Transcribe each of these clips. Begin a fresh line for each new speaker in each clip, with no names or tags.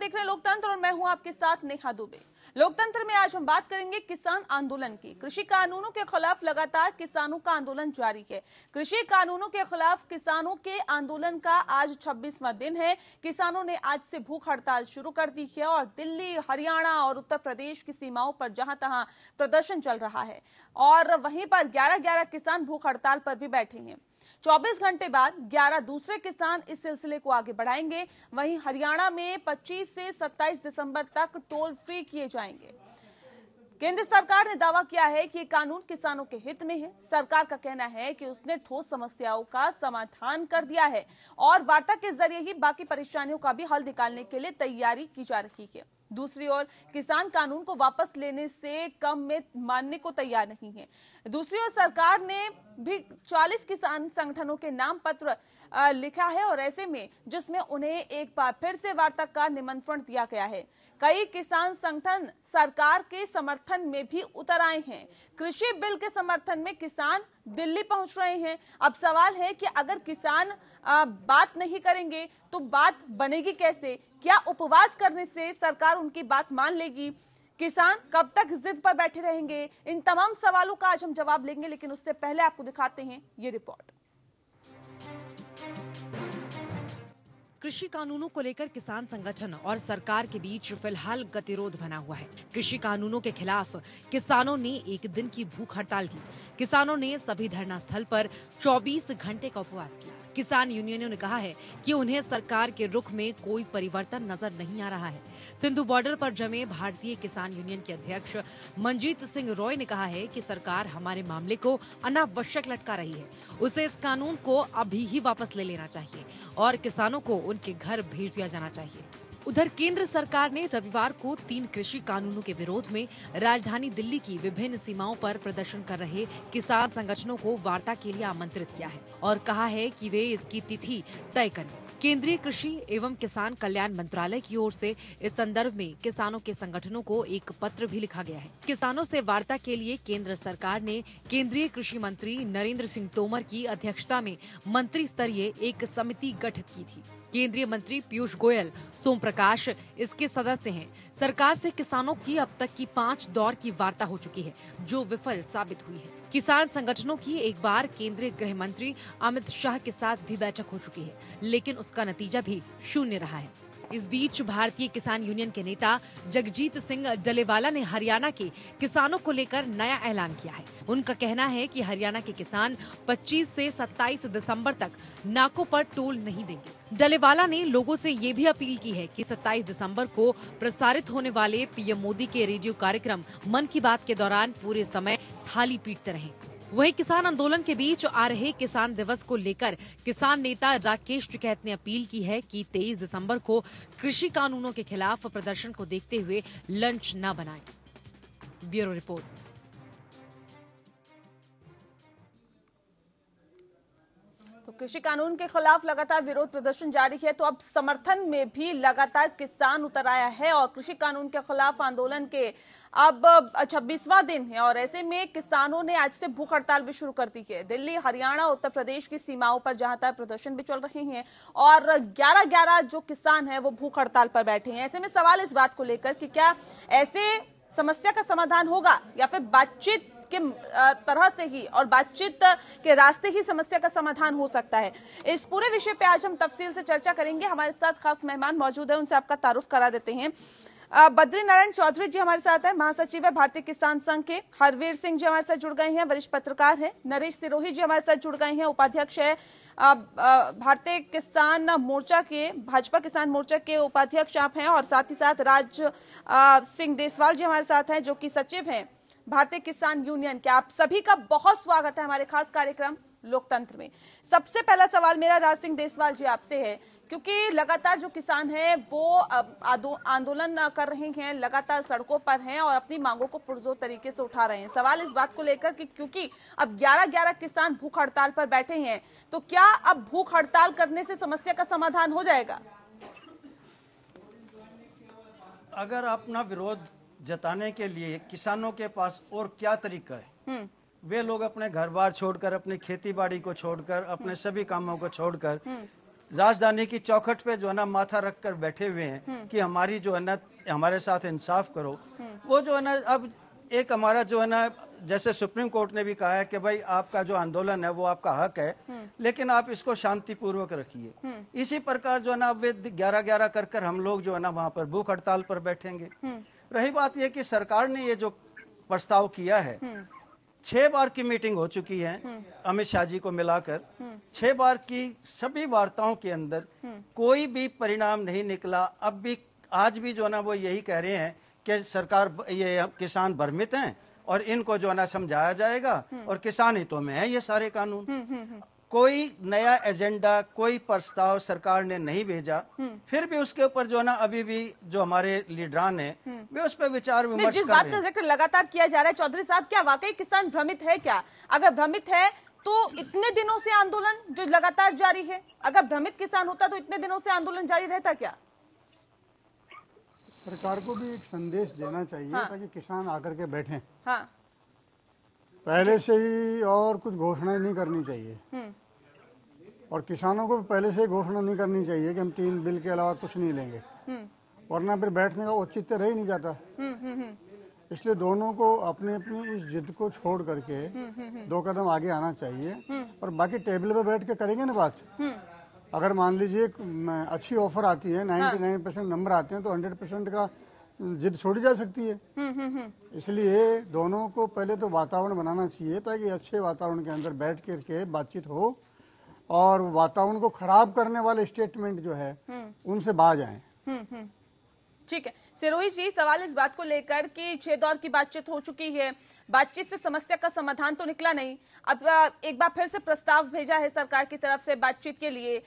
देख रहे हैं लोकतंत्र और मैं हूं आपके साथ नेहा दुबे। लोकतंत्र में आज हम बात करेंगे किसान आंदोलन की। कृषि कानूनों के खिलाफ लगातार किसानों का आंदोलन जारी है। कृषि कानूनों के खिलाफ किसानों के आंदोलन का आज 26वां दिन है। किसानों ने आज से भूख हड़ताल शुरू कर दी है और दिल्ली, हरियाणा और उत्तर प्रदेश की सीमाओं पर जहां तहां प्रदर्शन चल रहा है और वहीं पर 11-11 किसान भूख हड़ताल पर भी बैठे हैं। 24 घंटे बाद 11 दूसरे किसान इस सिलसिले को आगे बढ़ाएंगे। वहीं हरियाणा में 25 से 27 दिसंबर तक टोल फ्री किए जाएंगे। केंद्र सरकार ने दावा किया है कि ये कानून किसानों के हित में है। सरकार का कहना है कि उसने ठोस समस्याओं का समाधान कर दिया है और वार्ता के जरिए ही बाकी परेशानियों का भी हल निकालने के लिए तैयारी की जा रही है। दूसरी ओर किसान कानून को वापस लेने से कम में मानने को तैयार नहीं है। दूसरी ओर सरकार ने भी 40 किसान संगठनों के नाम पत्र लिखा है और ऐसे में जिसमें उन्हें एक बार फिर से वार्ता का निमंत्रण दिया गया है। कई किसान संगठन सरकार के समर्थन में भी उतर आए हैं। कृषि बिल के समर्थन में किसान दिल्ली पहुंच रहे हैं। अब सवाल है कि अगर किसान बात नहीं करेंगे तो बात बनेगी कैसे? क्या उपवास करने से सरकार उनकी बात मान लेगी? किसान कब तक जिद पर बैठे रहेंगे? इन तमाम सवालों का आज हम जवाब लेंगे, लेकिन उससे पहले आपको दिखाते हैं ये रिपोर्ट।
कृषि कानूनों को लेकर किसान संगठन और सरकार के बीच फिलहाल गतिरोध बना हुआ है। कृषि कानूनों के खिलाफ किसानों ने एक दिन की भूख हड़ताल की। किसानों ने सभी धरना स्थल पर 24 घंटे का उपवास किया। किसान यूनियनों ने कहा है कि उन्हें सरकार के रुख में कोई परिवर्तन नजर नहीं आ रहा है। सिंधु बॉर्डर पर जमे भारतीय किसान यूनियन के अध्यक्ष मंजीत सिंह रॉय ने कहा है कि सरकार हमारे मामले को अनावश्यक लटका रही है। उसे इस कानून को अभी ही वापस ले लेना चाहिए और किसानों को उनके घर भेज दिया जाना चाहिए। उधर केंद्र सरकार ने रविवार को 3 कृषि कानूनों के विरोध में राजधानी दिल्ली की विभिन्न सीमाओं पर प्रदर्शन कर रहे किसान संगठनों को वार्ता के लिए आमंत्रित किया है और कहा है कि वे इसकी तिथि तय करें। केंद्रीय कृषि एवं किसान कल्याण मंत्रालय की ओर से इस संदर्भ में किसानों के संगठनों को एक पत्र भी लिखा गया है। किसानों से वार्ता के लिए केंद्र सरकार ने केंद्रीय कृषि मंत्री नरेंद्र सिंह तोमर की अध्यक्षता में मंत्री स्तरीय एक समिति गठित की थी। केंद्रीय मंत्री पीयूष गोयल, सोम प्रकाश इसके सदस्य हैं। सरकार से किसानों की अब तक की 5 दौर की वार्ता हो चुकी है, जो विफल साबित हुई है। किसान संगठनों की एक बार केंद्रीय गृह मंत्री अमित शाह के साथ भी बैठक हो चुकी है, लेकिन उसका नतीजा भी शून्य रहा है। इस बीच भारतीय किसान यूनियन के नेता जगजीत सिंह डलेवाला ने हरियाणा के किसानों को लेकर नया ऐलान किया है। उनका कहना है कि हरियाणा के किसान 25 से 27 दिसंबर तक नाकों पर टोल नहीं देंगे। डलेवाला ने लोगों से ये भी अपील की है कि 27 दिसंबर को प्रसारित होने वाले पीएम मोदी के रेडियो कार्यक्रम मन की बात के दौरान पूरे समय थाली पीटते रहें। वहीं किसान आंदोलन के बीच आ रहे किसान दिवस को लेकर किसान नेता राकेश टिकैत ने अपील की है कि 23 दिसंबर को कृषि कानूनों के खिलाफ प्रदर्शन को देखते हुए लंच न बनाएं। Bureau report.
तो कृषि कानून के खिलाफ लगातार विरोध प्रदर्शन जारी है, तो अब समर्थन में भी लगातार किसान उतर आया है और कृषि कानून के खिलाफ आंदोलन के अब 26वां दिन है और ऐसे में किसानों ने आज से भूख हड़ताल भी शुरू कर दी है। दिल्ली, हरियाणा, उत्तर प्रदेश की सीमाओं पर जहां तक प्रदर्शन भी चल रहे हैं और 11-11 जो किसान हैं वो भूख हड़ताल पर बैठे हैं। ऐसे में सवाल इस बात को लेकर कि क्या ऐसे समस्या का समाधान होगा या फिर बातचीत के तरह से ही और बातचीत के रास्ते ही समस्या का समाधान हो सकता है। इस पूरे विषय पे आज हम तफसील से चर्चा करेंगे। हमारे साथ खास मेहमान मौजूद है, उनसे आपका तारुफ करा देते हैं। बद्री नारायण चौधरी जी हमारे साथ है, महासचिव है भारतीय किसान संघ के। हरवीर सिंह जी हमारे साथ जुड़ गए हैं, वरिष्ठ पत्रकार हैं। नरेश सिरोही जी हमारे साथ जुड़ गए हैं, उपाध्यक्ष है भारतीय किसान मोर्चा के, भाजपा किसान मोर्चा के उपाध्यक्ष आप हैं। और साथ ही साथ राज सिंह देसवाल जी हमारे साथ हैं, जो कि सचिव हैं भारतीय किसान यूनियन के। आप सभी का बहुत स्वागत है हमारे खास कार्यक्रम लोकतंत्र में। सबसे पहला सवाल मेरा राज सिंह देसवाल जी आपसे है, क्योंकि लगातार जो किसान हैं वो आंदोलन कर रहे हैं, लगातार सड़कों पर हैं और अपनी मांगों को पुरजोर तरीके से उठा रहे हैं। सवाल इस बात को लेकर कि क्योंकि अब 11-11 किसान भूख हड़ताल पर बैठे हैं, तो क्या अब भूख हड़ताल करने से समस्या का समाधान हो जाएगा?
अगर अपना विरोध जताने के लिए किसानों के पास और क्या तरीका है, वे लोग अपने घर बार छोड़कर, अपनी खेती बाड़ी को छोड़कर, अपने सभी कामों को छोड़कर राजधानी की चौखट पे जो है ना माथा रख कर बैठे हुए हैं कि हमारी जो है ना हमारे साथ इंसाफ करो। वो जो है ना अब एक हमारा जो है ना जैसे सुप्रीम कोर्ट ने भी कहा है कि भाई आपका जो आंदोलन है वो आपका हक है, लेकिन आप इसको शांतिपूर्वक रखिए। इसी प्रकार जो है ना अब 11-11 कर कर हम लोग जो है ना वहाँ पर भूख हड़ताल पर बैठेंगे। रही बात यह कि सरकार ने ये जो प्रस्ताव किया है, 6 बार की मीटिंग हो चुकी है अमित शाह जी को मिलाकर, 6 बार की सभी वार्ताओं के अंदर कोई भी परिणाम नहीं निकला। अब भी आज भी जो है ना वो यही कह रहे हैं कि सरकार ये किसान भ्रमित हैं और इनको जो है ना समझाया जाएगा और किसान हितों में है ये सारे कानून। कोई नया एजेंडा, कोई प्रस्ताव सरकार ने नहीं भेजा। फिर भी उसके ऊपर जो है ना अभी भी जो हमारे लीडरान है वे उस पर विचार विमर्श कर रहे हैं।
जिस बात का जिक्र लगातार किया जा रहा है चौधरी साहब, क्या वाकई किसान भ्रमित है क्या? अगर भ्रमित है तो इतने दिनों से आंदोलन जो लगातार जारी है, अगर भ्रमित किसान होता तो इतने दिनों से आंदोलन जारी रहता क्या?
सरकार को भी एक संदेश देना चाहिए ताकि किसान आकर के बैठें।
हाँ।
पहले से ही और कुछ घोषणाएं नहीं करनी चाहिए और किसानों को पहले से ही घोषणा नहीं करनी चाहिए कि हम 3 बिल के अलावा कुछ नहीं लेंगे, वरना फिर बैठने का औचित्य रह ही नहीं जाता। इसलिए दोनों को अपनी अपनी इस जिद को छोड़ करके 2 कदम आगे आना चाहिए और बाकी टेबल पे बैठ के करेंगे ना बात। अगर मान लीजिए अच्छी ऑफर आती है, 99% नंबर आते हैं, तो 100% का जिद छोड़ी जा सकती है। इसलिए दोनों को पहले तो वातावरण बनाना चाहिए ताकि अच्छे वातावरण के अंदर बैठ करके बातचीत हो और वातावरण को खराब करने वाले स्टेटमेंट जो है उनसे बाज आए।
ठीक है सिरोही जी, सवाल इस बात को लेकर कि 6 दौर की बातचीत हो चुकी है, बातचीत से समस्या का समाधान तो निकला नहीं, अब एक बार फिर से प्रस्ताव भेजा है सरकार की तरफ से बातचीत के लिए।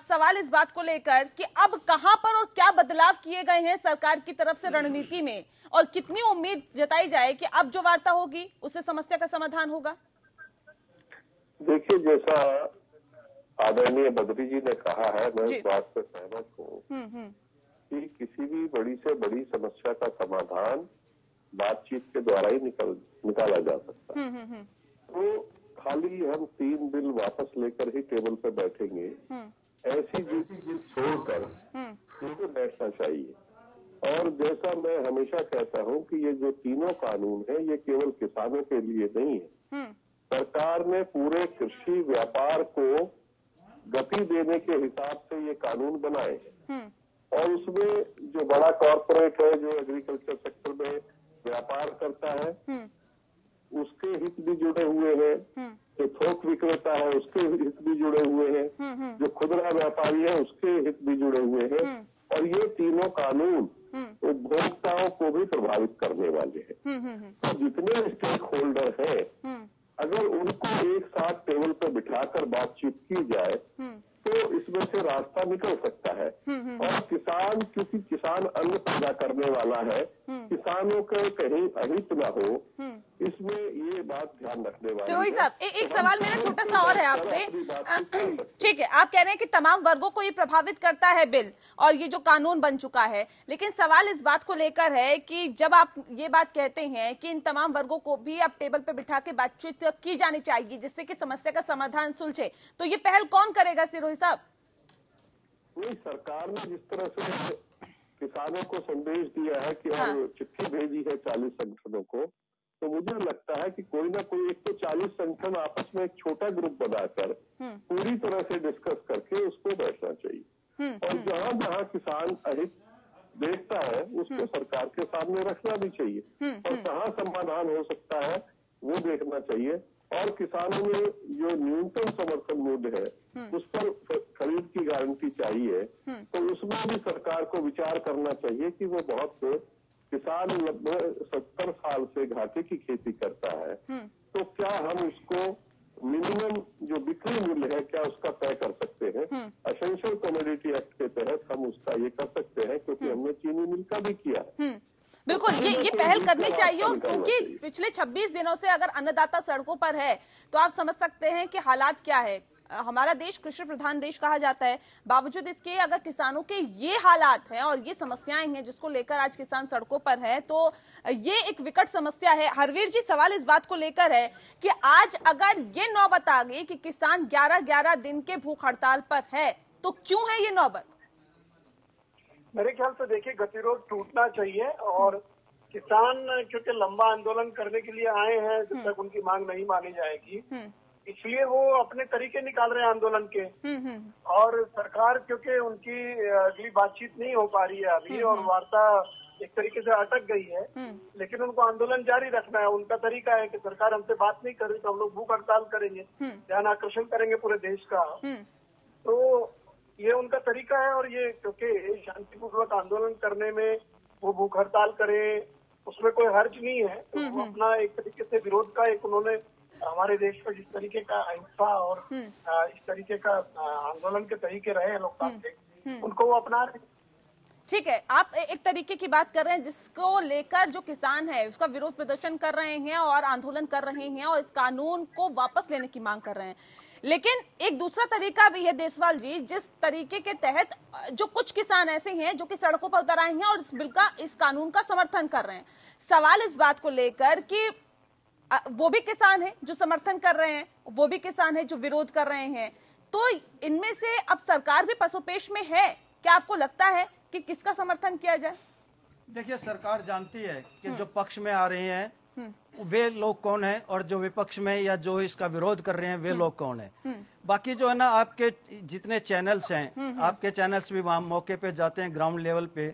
सवाल इस बात को लेकर कि अब कहां पर और क्या बदलाव किए गए हैं सरकार की तरफ से रणनीति में, और कितनी उम्मीद जताई जाए कि अब जो वार्ता होगी उससे समस्या का समाधान होगा?
देखिए, जैसा आदरणीय बद्री जी ने कहा है, मैं इस बात से सहमत हूँ कि किसी भी बड़ी से बड़ी समस्या का समाधान बातचीत के द्वारा ही निकाला जा सकता है। तो खाली हम 3 बिल वापस लेकर ही टेबल पर बैठेंगे, ऐसी जिद छोड़कर इनको बैठना चाहिए। और जैसा मैं हमेशा कहता हूं कि ये जो तीनों कानून है ये केवल किसानों के लिए नहीं है। सरकार ने पूरे कृषि व्यापार को गति देने के हिसाब से ये कानून बनाए हैं और उसमें जो बड़ा कॉर्पोरेट है जो एग्रीकल्चर सेक्टर में व्यापार करता है उसके हित भी जुड़े हुए हैं, जो थोक विक्रेता है उसके हित भी जुड़े हुए हैं, जो खुदरा व्यापारी है उसके हित भी जुड़े हुए हैं और ये तीनों कानून उपभोक्ताओं को भी प्रभावित करने वाले हैं। तो जितने स्टेक होल्डर हैं अगर उनको एक साथ टेबल पर बिठाकर बातचीत की जाए तो इसमें से रास्ता निकल सकता है। और किसान, क्योंकि किसान अन्न पैदा करने वाला है, किसानों के कहीं अहित ना हो, इसमें ये बात ध्यान रखने वाली है।
सिरोही साहब, एक सवाल मेरा छोटा सा और है आपसे। ठीक है, आप कह रहे हैं कि तमाम वर्गों को ये प्रभावित करता है बिल और ये जो कानून बन चुका है, लेकिन सवाल इस बात को लेकर है कि जब आप ये बात कहते हैं कि इन तमाम वर्गों को भी आप टेबल पर बिठा के बातचीत की जानी चाहिए जिससे कि समस्या का समाधान सुलझे, तो ये पहल कौन करेगा सिरोही साहब?
नहीं, सरकार ने जिस तरह से किसानों को संदेश दिया है कि और चिट्ठी भेजी है 40 संगठनों को, तो मुझे लगता है कि कोई ना कोई एक तो 40 संगठन आपस में एक छोटा ग्रुप बनाकर पूरी तरह से डिस्कस करके उसको बैठना चाहिए और जहाँ जहाँ किसान अहित देखता है उसको सरकार के सामने रखना भी चाहिए और कहाँ समाधान हो सकता है वो देखना चाहिए। और किसानों में जो न्यूनतम समर्थन मूल्य है उस पर खरीद की गारंटी चाहिए, तो उसमें भी सरकार को विचार करना चाहिए कि वो बहुत किसान लगभग 70 साल से घाटे की खेती करता है, तो क्या हम उसको मिनिमम जो बिक्री मूल्य है क्या उसका तय कर सकते हैं। एसेंशियल कमोडिटी एक्ट के तहत हम उसका ये कर सकते हैं, क्योंकि हमने चीनी मिल का भी किया है।
बिल्कुल, ये पहल करनी चाहिए। और क्योंकि पिछले 26 दिनों से अगर अन्नदाता सड़कों पर है तो आप समझ सकते हैं कि हालात क्या है। हमारा देश कृषि प्रधान देश कहा जाता है, बावजूद इसके अगर किसानों के ये हालात हैं और ये समस्याएं हैं जिसको लेकर आज किसान सड़कों पर है, तो ये एक विकट समस्या है। हरवीर जी, सवाल इस बात को लेकर है कि आज अगर ये नौबत आ गई कि किसान 11-11 दिन के भूख हड़ताल पर है तो क्यों है ये नौबत?
मेरे ख्याल से देखिए, गतिरोध टूटना चाहिए और किसान क्योंकि लंबा आंदोलन करने के लिए आए हैं, जब तक उनकी मांग नहीं मानी जाएगी, इसलिए वो अपने तरीके निकाल रहे हैं आंदोलन के। और सरकार क्योंकि उनकी अगली बातचीत नहीं हो पा रही है अभी और वार्ता एक तरीके से अटक गई है, लेकिन उनको आंदोलन जारी रखना है। उनका तरीका है कि सरकार हमसे बात नहीं कर रही तो हम लोग भूख हड़ताल करेंगे, ध्यान आकर्षण करेंगे पूरे देश का। तो ये उनका तरीका है और ये क्योंकि शांतिपूर्वक आंदोलन करने में वो भूख हड़ताल करे, उसमें कोई हर्ज नहीं है। तो अपना एक तरीके से विरोध का एक उन्होंने हमारे देश में जिस तरीके का अहिंसा और इस तरीके का आंदोलन के तरीके रहे हैं लोकतांत्रिक, उनको वो अपना रहे।
ठीक है, आप एक तरीके की बात कर रहे हैं जिसको लेकर जो किसान है उसका विरोध प्रदर्शन कर रहे हैं और आंदोलन कर रहे हैं और इस कानून को वापस लेने की मांग कर रहे हैं। लेकिन एक दूसरा तरीका भी है देसवाल जी, जिस तरीके के तहत जो कुछ किसान ऐसे हैं जो कि सड़कों पर उतर आए हैं और इस बिल का, इस कानून का समर्थन कर रहे हैं। सवाल इस बात को लेकर कि वो भी किसान है जो समर्थन कर रहे हैं, वो भी किसान है जो विरोध कर रहे हैं, तो इनमें से अब सरकार भी पसोपेश में है। क्या आपको लगता है कि किसका समर्थन किया जाए?
देखिए, सरकार जानती है कि जो पक्ष में आ रहे हैं वे लोग कौन हैं और जो विपक्ष में या जो इसका विरोध कर रहे हैं वे लोग कौन हैं। बाकी जो है ना, आपके जितने चैनल्स हैं, आपके चैनल्स भी वहाँ मौके पे जाते हैं, ग्राउंड लेवल पे,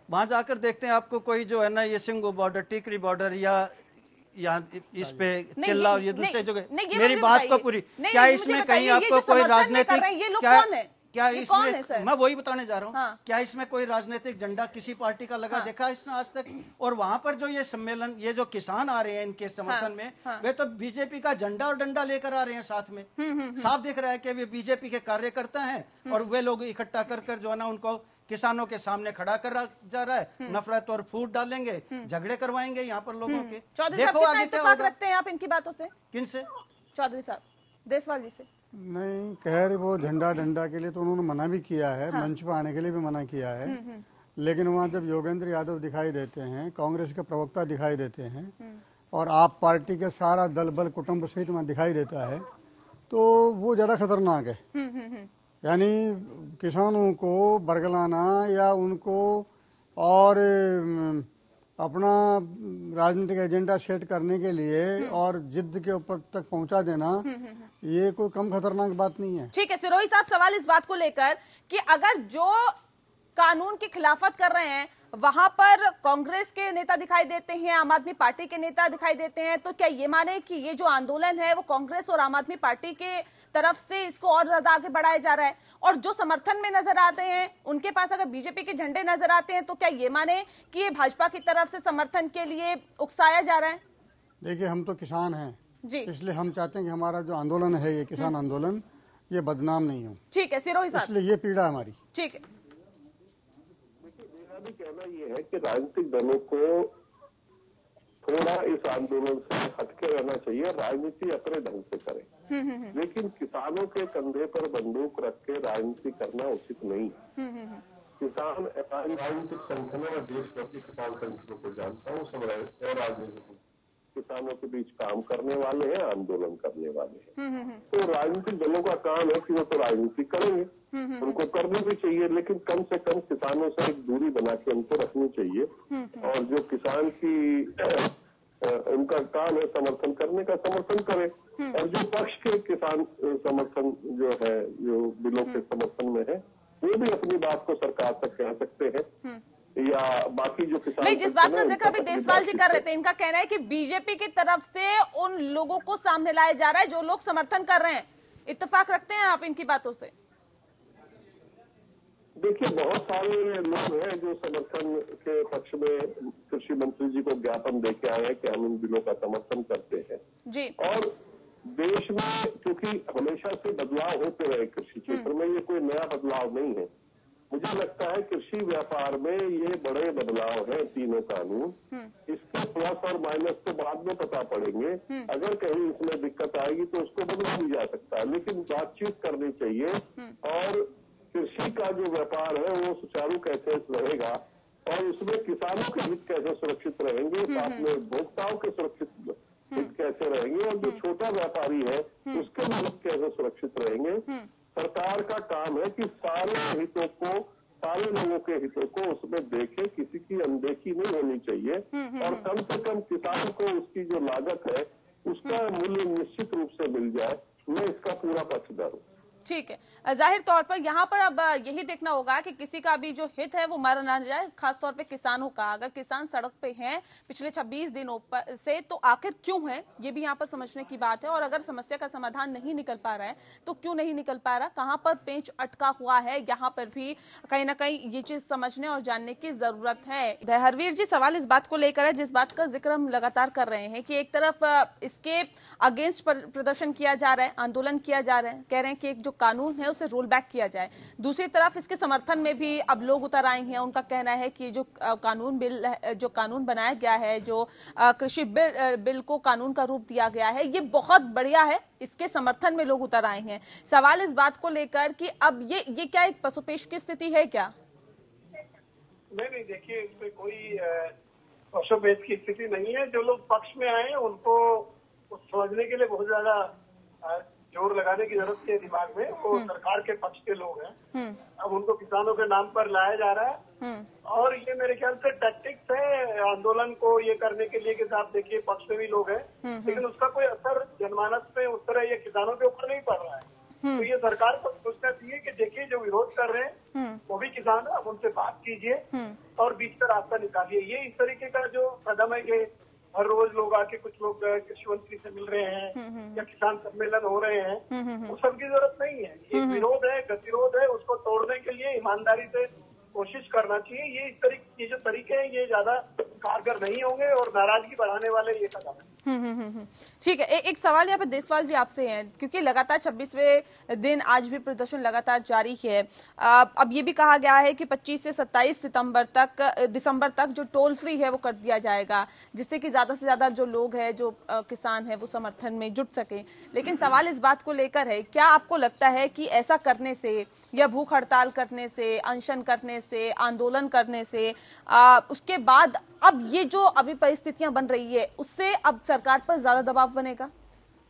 वहाँ जाकर देखते हैं आपको कोई जो है ना ये सिंगू बॉर्डर, टिकरी बॉर्डर या इस पे चिल्ला, ये दूसरे जो मेरी बात को पूरी, क्या इसमें कहीं आपको कोई राजनीतिक, क्या इसमें, मैं वही बताने जा रहा हूँ, हाँ। क्या इसमें कोई राजनीतिक झंडा किसी पार्टी का लगा, हाँ। देखा इसने आज तक? और वहां पर जो ये सम्मेलन, ये जो किसान आ रहे हैं इनके समर्थन, हाँ। में, हाँ। वे तो बीजेपी का झंडा और डंडा लेकर आ रहे हैं साथ में। साफ दिख रहा है कि वे बीजेपी के कार्यकर्ता हैं और वे लोग इकट्ठा कर जो है ना उनको किसानों के सामने खड़ा कर जा रहा है, नफरत और फूट डालेंगे, झगड़े करवाएंगे यहाँ पर लोगों के।
देखो आगे क्या होगा। रखते हैं आप इनकी बातों से? किन से? चौधरी साहब, देसवाल जी से।
नहीं, खैर वो झंडा डंडा के लिए तो उन्होंने मना भी किया है, हाँ। मंच पर आने के लिए भी मना किया है, लेकिन वहाँ जब योगेंद्र यादव दिखाई देते हैं, कांग्रेस के प्रवक्ता दिखाई देते हैं और आप पार्टी के सारा दल बल कुटुंब सहित वहाँ दिखाई देता है, तो वो ज़्यादा खतरनाक है। यानी किसानों को बरगलाना या उनको और अपना राजनीतिक एजेंडा सेट करने के लिए और जिद्द के ऊपर तक पहुंचा देना, ये कोई कम खतरनाक बात नहीं है।
ठीक है सिरोही साहब, सवाल इस बात को लेकर कि अगर जो कानून की खिलाफत कर रहे हैं वहां पर कांग्रेस के नेता दिखाई देते हैं, आम आदमी पार्टी के नेता दिखाई देते हैं, तो क्या ये माने कि ये जो आंदोलन है वो कांग्रेस और आम आदमी पार्टी के तरफ से इसको और ज्यादा आगे बढ़ाया जा रहा है? और जो समर्थन में नजर आते हैं उनके पास अगर बीजेपी के झंडे नजर आते हैं, तो क्या ये माने कि ये भाजपा की तरफ से समर्थन के लिए उकसाया जा रहा है?
देखिए, हम तो किसान हैं
जी, इसलिए
हम चाहते हैं कि हमारा जो आंदोलन है, ये किसान आंदोलन, ये बदनाम नहीं हो।
ठीक है सिरोही साहब,
इसलिए ये पीड़ा हमारी।
ठीक है,
भी कहना ये है कि राजनीतिक दलों को थोड़ा इस आंदोलन से हटके रहना चाहिए, राजनीति अपने ढंग से करें, लेकिन किसानों के कंधे पर बंदूक रख के राजनीति करना उचित नहीं। किसान राजनीतिक संगठनों और देशव्यापी किसान संगठनों को जानता हूँ, सब और राजनीतिक किसानों के बीच काम करने वाले हैं, आंदोलन करने वाले हैं। तो राजनीतिक दलों का काम है कि वो तो राजनीति करेंगे, उनको करनी भी चाहिए, लेकिन कम से कम किसानों से एक दूरी बना के उनको रखनी चाहिए। और जो किसान की उनका काम है समर्थन करने का, समर्थन करें। और जो पक्ष के किसान समर्थन जो है, जो बिलों के समर्थन में है, वो भी अपनी बात को सरकार तक कह सकते हैं। या बाकी जो किसान,
नहीं, जिस बात का जिक्र अभी देसवाल जी कर रहे थे, इनका कहना है कि बीजेपी की तरफ से उन लोगों को सामने लाया जा रहा है जो लोग समर्थन कर रहे हैं। इत्तेफाक रखते हैं आप इनकी बातों से?
देखिए, बहुत सारे लोग हैं जो समर्थन के पक्ष में कृषि मंत्री जी को ज्ञापन देके आए हैं कि हम इन बिलों का समर्थन करते हैं जी। और देश में क्योंकि हमेशा से बदलाव होते रहे कृषि क्षेत्र में, ये कोई नया बदलाव नहीं है। मुझे लगता है कृषि व्यापार में ये बड़े बदलाव हैं, तीनों कानून। इसके प्लस और माइनस तो बाद में पता पड़ेंगे। अगर कहीं इसमें दिक्कत आएगी तो उसको बदला भी जा सकता है, लेकिन बातचीत करनी चाहिए। और कृषि का जो व्यापार है वो सुचारू कैसे रहेगा और उसमें किसानों के हित कैसे सुरक्षित रहेंगे, साथ में उपभोक्ताओं के सुरक्षित हित कैसे रहेंगे, और जो छोटा व्यापारी है उसके हित कैसे सुरक्षित रहेंगे, सरकार का काम है कि सारे हितों को, सारे लोगों के हितों को उसमें देखे, किसी की अनदेखी नहीं होनी चाहिए और कम से कम किसान को उसकी जो लागत है उसका मूल्य निश्चित रूप से मिल जाए। मैं इसका पूरा पक्षधर हूँ।
ठीक है, जाहिर तौर पर यहाँ पर अब यही देखना होगा कि किसी का भी जो हित है वो मारा ना जाए, खासतौर पे किसानों का। अगर किसान सड़क पे हैं पिछले 26 दिनों से तो आखिर क्यों है, ये भी यहाँ पर समझने की बात है। और अगर समस्या का समाधान नहीं निकल पा रहा है तो क्यों नहीं निकल पा रहा, कहाँ पर पेंच अटका हुआ है, यहाँ पर भी कहीं ना कहीं ये चीज समझने और जानने की जरूरत है। हरवीर जी, सवाल इस बात को लेकर है, जिस बात का जिक्र हम लगातार कर रहे हैं कि एक तरफ इसके अगेंस्ट प्रदर्शन किया जा रहा है, आंदोलन किया जा रहा है, कह रहे हैं कि एक जो कानून है उसे रोल बैक किया जाए। दूसरी तरफ इसके समर्थन में भी अब लोग उतर आए हैं। उनका कहना है कि जो कानून बनाया गया है, जो कृषि बिल को कानून का रूप दिया गया है, ये बहुत बढ़िया है। इसके समर्थन में लोग उतर आए हैं। सवाल इस बात को लेकर कि अब ये क्या एक पशुपेश की स्थिति है क्या?
नहीं, देखिए इसमें कोई पशुपेश की स्थिति नहीं है। जो लोग पक्ष में आए हैं उनको समझने के लिए बहुत ज्यादा जोर लगाने की जरूरत है दिमाग में। वो सरकार के पक्ष के लोग हैं। अब उनको किसानों के नाम पर लाया जा रहा है और ये मेरे ख्याल से टैक्टिक्स है आंदोलन को ये करने के लिए कि आप देखिए पक्ष में भी लोग हैं, लेकिन उसका कोई असर जनमानस पे उस तरह ये किसानों के ऊपर नहीं पड़ रहा है। तो ये सरकार को सोचना चाहिए कि देखिए जो विरोध कर रहे हैं वो भी किसान है, आप उनसे बात कीजिए और बीच का रास्ता निकालिए। ये इस तरीके का जो कदम है कि हर रोज लोग आके, कुछ लोग कृषि मंत्री से मिल रहे हैं या किसान सम्मेलन हो रहे हैं, वो सबकी जरूरत नहीं है। ये विरोध है, गतिरोध है, उसको तोड़ने के लिए ईमानदारी से कोशिश करना चाहिए। ये इस तरीके जो तरीके हैं ये ज्यादा कारगर नहीं होंगे और नाराजगी बढ़ाने वाले ये कदम है।
ठीक है, एक सवाल यहाँ पे देसवाल जी आपसे है, क्योंकि लगातार 26वें दिन आज भी प्रदर्शन लगातार जारी है। अब ये भी कहा गया है कि 25 से 27 दिसंबर तक जो टोल फ्री है वो कर दिया जाएगा, जिससे कि ज्यादा से ज्यादा जो लोग हैं, जो किसान है, वो समर्थन में जुट सके। लेकिन सवाल इस बात को लेकर है, क्या आपको लगता है कि ऐसा करने से या भूख हड़ताल करने से, अनशन करने से, आंदोलन करने से उसके बाद अब ये जो अभी परिस्थितियां बन रही है उससे अब सरकार पर ज्यादा दबाव बनेगा?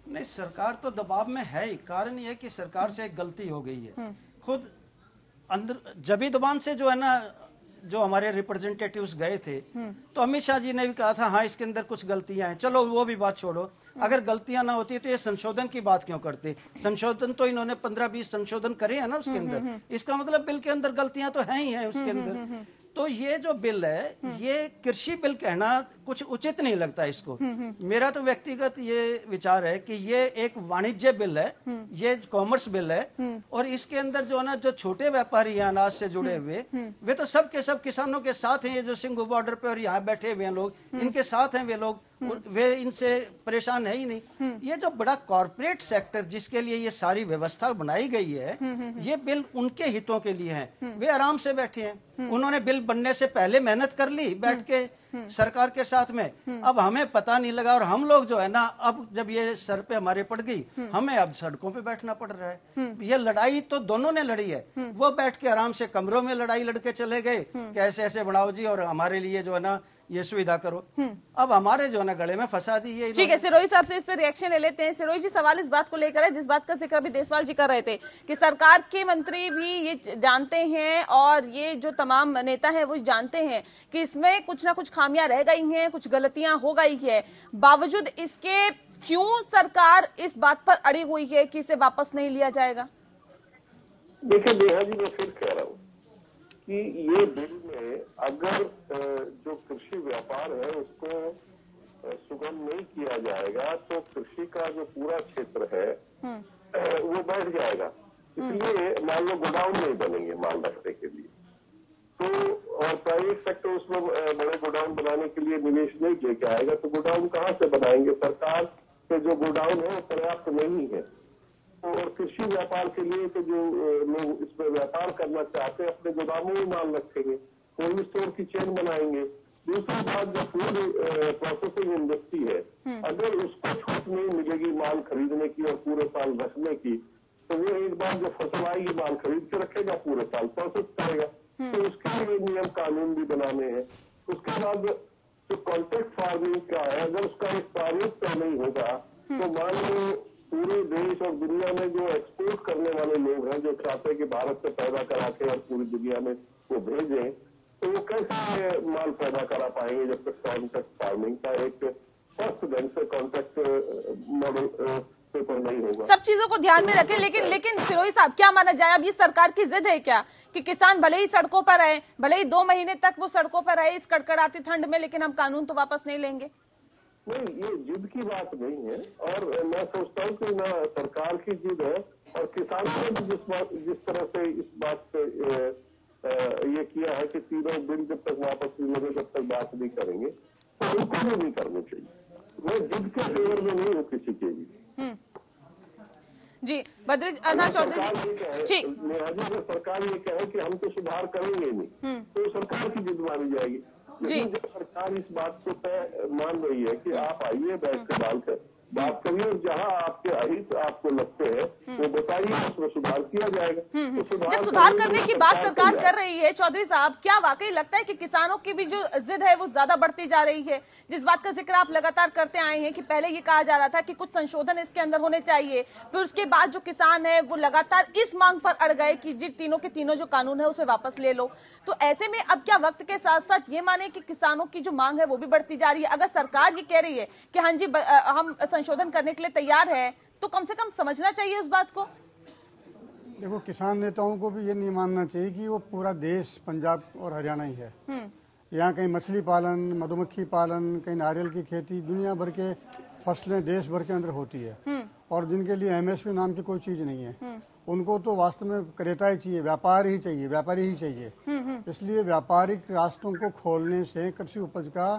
नहीं, सरकार तो दबाव में है ही। कारण ये कि सरकार से एक गलती हो गई है। खुद अंदर जबी जुबान से जो है ना, जो हमारे रिप्रेजेंटेटिव्स गए थे तो अमित शाह जी ने भी कहा था हाँ इसके अंदर कुछ गलतियां हैं। चलो वो भी बात छोड़ो, अगर गलतियां ना होती तो ये संशोधन की बात क्यों करते? संशोधन तो इन्होंने 15-20 संशोधन करे हैं ना उसके अंदर। इसका मतलब बिल के अंदर गलतियां तो हैं ही हैं उसके अंदर। तो ये जो बिल है, ये कृषि बिल कहना कुछ उचित नहीं लगता इसको। मेरा तो व्यक्तिगत ये विचार है कि ये एक वाणिज्य बिल है, ये कॉमर्स बिल है। और इसके अंदर जो है ना, जो छोटे व्यापारी हैं अनाज से जुड़े हुए, वे तो सब के सब किसानों के साथ हैं। ये जो सिंघू बॉर्डर पे और यहाँ बैठे हुए हैं लोग, इनके साथ हैं वे लोग, वे इनसे परेशान है ही नहीं। ये जो बड़ा कॉर्पोरेट सेक्टर जिसके लिए ये सारी व्यवस्था बनाई गई है, ये बिल उनके हितों के लिए है। वे आराम से बैठे हैं, उन्होंने बिल बनने से पहले मेहनत कर ली बैठ के सरकार के साथ में। अब हमें पता नहीं लगा और हम लोग जो है ना, अब जब ये सर पे हमारे पड़ गई, हमें अब सड़कों पे बैठना पड़ रहा है। ये लड़ाई तो दोनों ने लड़ी है। वो बैठ के आराम से कमरों में लड़ाई लड़के चले गए, कैसे ऐसे बढ़ाओ जी और हमारे लिए जो है ना ये सुविधा करो। अब हमारे जो है ना गले में फंसा दी है।
ठीक है, सिरोही साहब से इस पर रिएक्शन ले लेते हैं। सिरोही जी, सवाल इस बात को लेकर है जिस बात का जिक्र अभी देसवाल जी कर रहे थे कि सरकार के मंत्री भी ये जानते हैं और ये जो तमाम नेता हैं वो जानते हैं कि इसमें कुछ ना कुछ खामियां रह गई हैं, कुछ गलतियां हो गई है। बावजूद इसके क्यों सरकार इस बात पर अड़ी हुई है कि इसे वापस नहीं लिया जाएगा?
देखिए नेहा जी, मैं फिर कह रहा हूँ कि ये बिल में अगर जो कृषि व्यापार है उसको सुगम नहीं किया जाएगा तो कृषि का जो पूरा क्षेत्र है वो बैठ जाएगा। इसलिए मान लो गोडाउन नहीं बनेंगे माल रखने के लिए, तो और प्राइवेट सेक्टर उसमें बड़े गोडाउन बनाने के लिए निवेश नहीं लेके आएगा, तो गोडाउन कहाँ से बनाएंगे? सरकार के जो गोडाउन है वो पर्याप्त नहीं है। और कृषि व्यापार के लिए तो जो लोग इसमें व्यापार करना चाहते हैं अपने गोदामों में माल रखेंगे, कोल्ड स्टोर की चेन बनाएंगे। दूसरी बात, जो फूड प्रोसेसिंग इंडस्ट्री है, अगर उसको छूट नहीं मिलेगी माल खरीदने की और पूरे साल रखने की, तो वो एक बार जो फसल आएगी माल खरीद के रखेगा, पूरे साल प्रोसेस करेगा। तो उसके लिए नियम कानून भी बनाने हैं। उसके बाद जो कॉन्ट्रैक्ट फार्मिंग का है, अगर उसका एक प्रारूप तय नहीं होगा तो मान लो पूरे देश और दुनिया में जो एक्सपोर्ट करने वाले लोग हैं, जो चाहते हैं कि भारत से पैदा करा के और पूरी दुनिया में वो भेजें, तो वो कैसे माल पैदा करा पाएंगे जब तक कॉन्ट्रैक्ट फार्मिंग का एक स्पष्ट ढंग से कॉन्ट्रैक्ट मॉडल पेपर नहीं होगा।
सब चीजों को ध्यान में रखें, लेकिन सिरोही साहब क्या माना जाए, अब ये सरकार की जिद है क्या कि किसान भले ही सड़कों पर रहे, भले ही 2 महीने तक वो सड़कों पर रहे इस कड़कड़ाती ठंड में, लेकिन हम कानून तो वापस नहीं लेंगे?
नहीं, ये जिद की बात नहीं है, और मैं सोचता हूँ कि ना सरकार की जिद है, और किसानों ने भी जिस तरह से इस बात से ये किया है कि तीनों बिल जब तक वापस नहीं लेंगे तब तक बात नहीं करेंगे, तो उनको भी नहीं करनी चाहिए। मैं जिद के फेवर में नहीं हूँ किसी के भी।
जी बद्रीनाथ चौधरी जी,
नेहा जी, अगर सरकार ये कहे कि हम तो सुधार करेंगे नहीं, तो सरकार की जिद मानी जाएगी। लेकिन जब सरकार इस बात को तय मान रही है कि आप आइए, बैठ कर डालकर बात करिए, जहाँ आपके अहित आपको लगते हैं वो बताइए, उसमें सुधार किया जाएगा। तो
जब सुधार करने की बात सरकार कर रही है चौधरी साहब, क्या वाकई लगता है कि किसानों की भी जो जिद है वो ज्यादा बढ़ती जा रही है? जिस बात का जिक्र आप लगातार करते आए हैं कि पहले ये कहा जा रहा था कि कुछ संशोधन इसके अंदर होने चाहिए, फिर उसके बाद जो किसान है वो लगातार इस मांग पर अड़ गए कि जी तीनों के तीनों जो कानून है उसे वापस ले लो। तो ऐसे में अब क्या वक्त के साथ साथ ये माने कि किसानों की जो मांग है वो भी बढ़ती जा रही है? अगर सरकार ये कह रही है कि हाँ जी हम संशोधन करने के लिए तैयार है, तो कम से कम समझना चाहिए उस बात को।
देखो, किसान नेताओं को भी ये नहीं मानना चाहिए कि वो पूरा देश पंजाब और हरियाणा ही है। यहाँ कहीं मछली पालन, मधुमक्खी पालन, कहीं नारियल की खेती, दुनिया भर के फसलें देश भर के अंदर होती है, और जिनके लिए एमएसपी नाम की कोई चीज नहीं है, उनको तो वास्तव में क्रेता ही चाहिए, व्यापारी ही चाहिए। इसलिए व्यापारिक रास्तों को खोलने से कृषि उपज का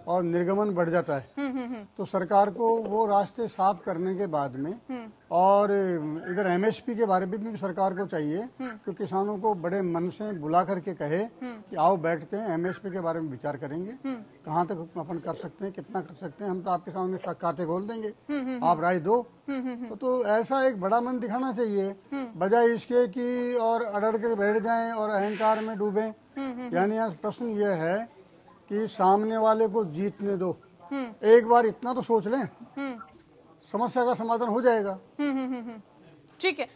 और निर्गमन बढ़ जाता है। तो सरकार को वो रास्ते साफ करने के बाद में, और इधर एमएसपी के बारे में भी सरकार को चाहिए कि किसानों को बड़े मन से बुला करके कहे कि आओ बैठते हैं, एमएसपी के बारे में विचार करेंगे, कहाँ तक अपन कर सकते हैं, कितना कर सकते हैं, हम तो आपके सामने खाते खोल देंगे, आप राय दो। तो ऐसा एक बड़ा मन दिखाना चाहिए, बजाय इसके कि और अड़र के बैठ जाएं और अहंकार में डूबे। यानी प्रश्न यह है कि सामने वाले को जीतने दो, एक बार इतना तो सोच लें, समस्या का समाधान हो जाएगा।
ठीक है।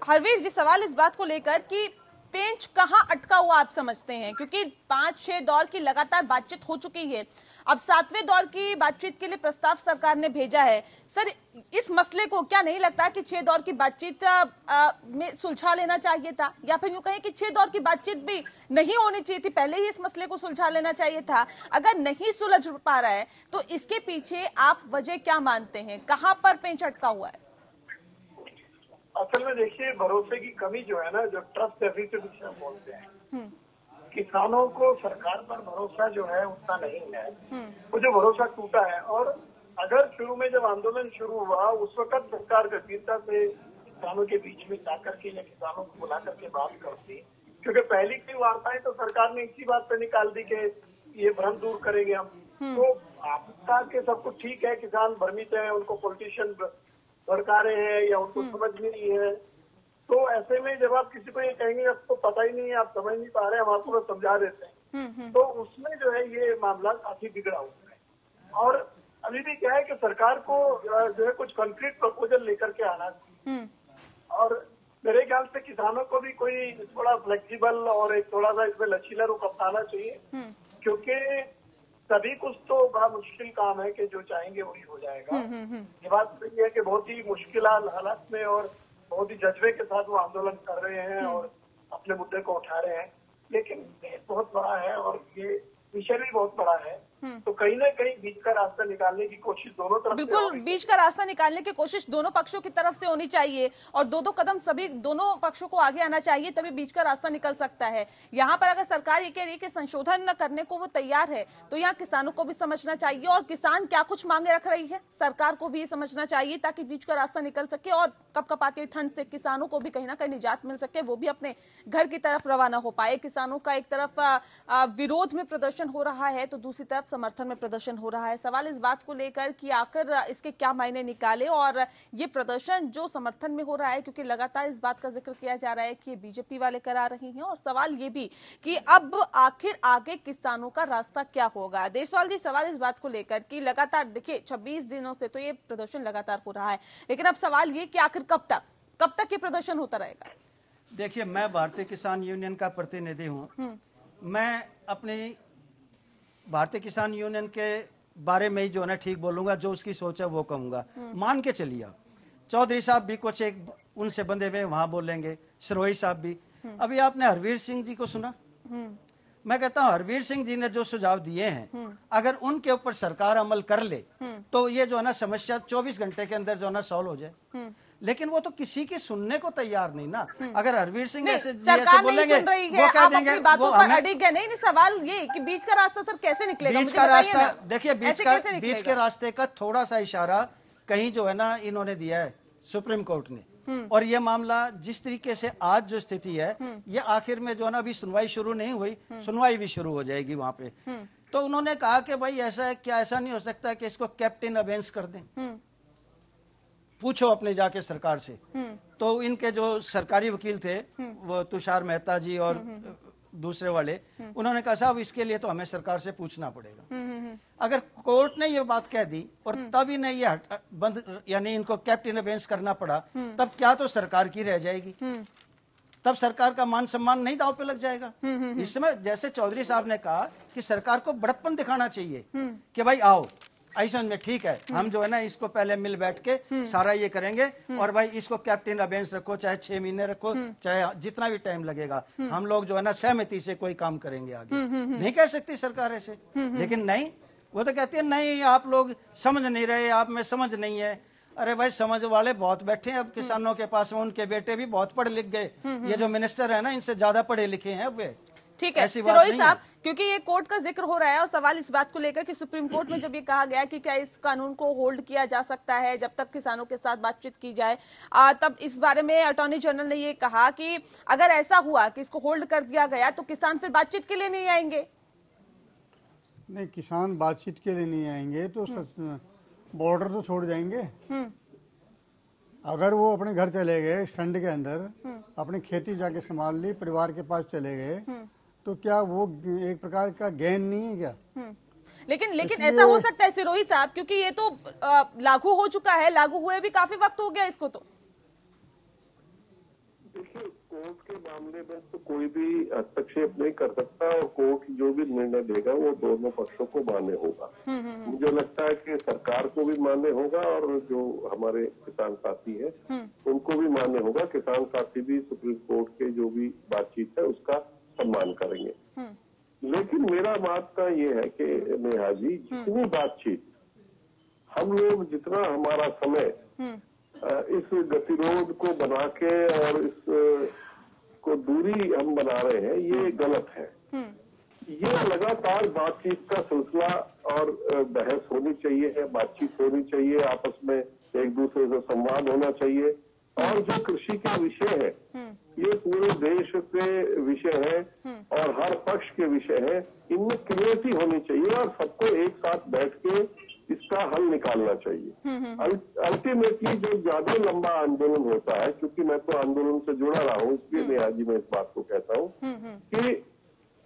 हरवीर जी, सवाल इस बात को लेकर कि पेंच कहाँ अटका हुआ आप समझते हैं? क्योंकि 5-6 दौर की लगातार बातचीत हो चुकी है, अब 7वें दौर की बातचीत के लिए प्रस्ताव सरकार ने भेजा है। सर, इस मसले को क्या नहीं लगता कि 6 दौर की बातचीत में सुलझा लेना चाहिए था, या फिर यूं कहें कि 6 दौर की बातचीत भी नहीं होनी चाहिए थी, पहले ही इस मसले को सुलझा लेना चाहिए था? अगर नहीं सुलझ पा रहा है तो इसके पीछे आप वजह क्या मानते हैं, कहाँ पर पेंच अटका हुआ है?
असल में देखिए, भरोसे की कमी जो है ना, जो ट्रस्ट डेफिसिट जिसे हम बोलते हैं, किसानों को सरकार पर भरोसा जो है उतना नहीं है, वो जो भरोसा टूटा है। और अगर शुरू में जब आंदोलन शुरू हुआ उस वक्त सरकार गंभीरता से किसानों के बीच में जाकर के या किसानों को बुला करके बात करती, क्योंकि पहली की वार्ताएं तो सरकार ने इसी बात पे निकाल दी कि ये भ्रम दूर करेंगे हम। तो आपका के सब कुछ ठीक है, किसान भ्रमित है, उनको पॉलिटिशियन भड़का रहे हैं या उनको समझ नहीं है, तो ऐसे में जब आप किसी को ये कहेंगे आपको पता ही नहीं है, आप समझ नहीं पा रहे हैं, हम आपको समझा देते हैं, तो उसमें जो है ये मामला काफी बिगड़ा हुआ है। और अभी भी क्या है कि सरकार को जो है कुछ कंक्रीट प्रपोजल लेकर के आना चाहिए, और मेरे ख्याल से किसानों को भी कोई थोड़ा फ्लेक्सिबल और एक थोड़ा सा इसमें लचीला रुख अपनाना चाहिए, क्योंकि सभी कुछ तो बड़ा मुश्किल काम है कि जो चाहेंगे वही हो जाएगा। ये बात सही है कि बहुत ही मुश्किल हालात में और बहुत ही जज्बे के साथ वो आंदोलन कर रहे हैं और अपने मुद्दे को उठा रहे हैं, लेकिन देश बहुत बड़ा है और ये विषय भी बहुत बड़ा है, तो कहीं ना कहीं बीच का रास्ता निकालने की कोशिश दोनों तरफ से,
बिल्कुल बीच का रास्ता निकालने की कोशिश दोनों पक्षों की तरफ से होनी चाहिए, और 2-2 कदम सभी दोनों पक्षों को आगे आना चाहिए, तभी बीच का रास्ता निकल सकता है। यहाँ पर अगर सरकार ये कह रही है कि संशोधन करने को वो तैयार है, तो यहाँ किसानों को भी समझना चाहिए, और किसान क्या कुछ मांगे रख रही है सरकार को भी ये समझना चाहिए, ताकि बीच का रास्ता निकल सके और कपकपाती ठंड से किसानों को भी कहीं ना कहीं निजात मिल सके, वो भी अपने घर की तरफ रवाना हो पाए। किसानों का एक तरफ विरोध में प्रदर्शन हो रहा है, तो दूसरी तरफ समर्थन में प्रदर्शन हो रहा है। सवाल इस बात को लेकर कि आखिर इसके क्या मायने निकाले और ये प्रदर्शन जो समर्थन में हो रहा है, क्योंकि लगातार इस बात का जिक्र किया जा रहा है कि ये बीजेपी वाले करा रही हैं, और सवाल ये भी कि अब आखिर आगे किसानों का रास्ता क्या होगा। देशवाल जी, सवाल इस बात को लेकर कि लगातार देखिए 26 दिनों से तो ये प्रदर्शन लगातार हो रहा है, लेकिन अब सवाल ये कि आखिर कब तक ये प्रदर्शन होता रहेगा।
देखिए, मैं भारतीय किसान यूनियन का प्रतिनिधि हूँ। मैं अपनी भारतीय किसान यूनियन के बारे में ही जो है ना ठीक बोलूंगा, जो उसकी सोच है वो कहूंगा। मान के चलिए आप चौधरी साहब भी कुछ एक उनसे बंधे हुए वहां बोलेंगे, सिरोही साहब भी। अभी आपने हरवीर सिंह जी को सुना? मैं कहता हूँ हरवीर सिंह जी ने जो सुझाव दिए हैं, अगर उनके ऊपर सरकार अमल कर ले तो ये जो है ना समस्या 24 घंटे के अंदर जो है ना सॉल्व हो जाए। लेकिन वो तो किसी की सुनने को तैयार नहीं ना। अगर हरवीर सिंह ऐसे बोलेंगे, वो क्या देंगे, वो हमें
नहीं, सवाल ये कि बीच का रास्ता सर कैसे निकलेगा?
बीच का रास्ता देखिए, बीच के रास्ते का थोड़ा सा इशारा कहीं जो है ना इन्होंने दिया है सुप्रीम कोर्ट ने। और ये मामला जिस तरीके से आज जो स्थिति है, ये आखिर में जो है ना अभी सुनवाई शुरू नहीं हुई, सुनवाई भी शुरू हो जाएगी वहां पे। तो उन्होंने कहा कि भाई ऐसा है, क्या ऐसा नहीं हो सकता कि इसको कैप्टन अबेंस कर दें? पूछो अपने जाके सरकार से। तो इनके जो सरकारी वकील थे वो तुषार मेहता जी और दूसरे वाले, उन्होंने कहा साहब इसके लिए तो हमें सरकार से पूछना पड़ेगा। अगर कोर्ट ने ये बात कह दी और तब इन्हें ये बंद यानी इनको कैप्टन अबेंस करना पड़ा, तब क्या तो सरकार की रह जाएगी, तब सरकार का मान सम्मान नहीं दांव पे लग जाएगा। इस समय जैसे चौधरी साहब ने कहा कि सरकार को बड़प्पन दिखाना चाहिए कि भाई आओ ऐसा में ठीक है, हम जो है ना इसको पहले मिल बैठ के सारा ये करेंगे, और भाई इसको कैप्टन अबेंस रखो, चाहे 6 महीने रखो, चाहे जितना भी टाइम लगेगा, हम लोग जो है ना सहमति से कोई काम करेंगे आगे। नहीं कह सकती सरकार ऐसे, लेकिन नहीं, वो तो कहती है नहीं आप लोग समझ नहीं रहे, आप में समझ नहीं है। अरे भाई समझ वाले बहुत बैठे हैं अब किसानों के पास में, उनके बेटे भी बहुत पढ़ लिख गए। ये जो मिनिस्टर है ना इनसे ज्यादा पढ़े लिखे हैं अब वे।
ठीक है सिरोही साहब, क्योंकि ये कोर्ट का जिक्र हो रहा है और सवाल इस बात को लेकर कि सुप्रीम कोर्ट में जब ये कहा गया कि क्या इस कानून को होल्ड किया जा सकता है जब तक किसानों के साथ बातचीत की जाए, तब इस बारे में अटॉर्नी जनरल ने ये कहा कि अगर ऐसा हुआ कि इसको होल्ड कर दिया गया तो किसान फिर बातचीत के लिए नहीं आएंगे।
नहीं, किसान बातचीत के लिए नहीं आएंगे तो बॉर्डर तो छोड़ जाएंगे। अगर वो अपने घर चले गए ठंड के अंदर, अपनी खेती जाके संभाल ली, परिवार के पास चले गए, तो क्या वो एक प्रकार का गेन नहीं है क्या?
लेकिन ऐसा हो सकता है सिरोही साहब, क्योंकि ये तो लागू हो चुका है, लागू हुए भी काफी वक्त हो गया इसको। तो
देखिए, कोर्ट के मामले में तो कोई भी हस्तक्षेप नहीं कर सकता, और कोर्ट जो भी निर्णय देगा वो दोनों पक्षों को मान्य होगा। मुझे लगता है कि सरकार को भी मान्य होगा और जो हमारे किसान साथी है उनको भी मान्य होगा। किसान साथी भी सुप्रीम कोर्ट के जो भी बातचीत है उसका सम्मान करेंगे। लेकिन मेरा मानना ये है कि नेहा जी, जितनी बातचीत हम लोग, जितना हमारा समय इस गतिरोध को बना के और इस को दूरी हम बना रहे हैं, ये गलत है। ये लगातार बातचीत का सिलसिला और बहस होनी चाहिए, बातचीत होनी चाहिए, आपस में एक दूसरे से संवाद होना चाहिए। और जो कृषि के विषय है ये पूरे देश के विषय है और हर पक्ष के विषय है, इनमें क्लियरिटी होनी चाहिए और सबको एक साथ बैठ के इसका हल निकालना चाहिए। अल्टीमेटली जो ज्यादा लंबा आंदोलन होता है, क्योंकि मैं तो आंदोलन से जुड़ा रहा हूँ, इसलिए नेहा जी मैं इस बात को कहता हूँ कि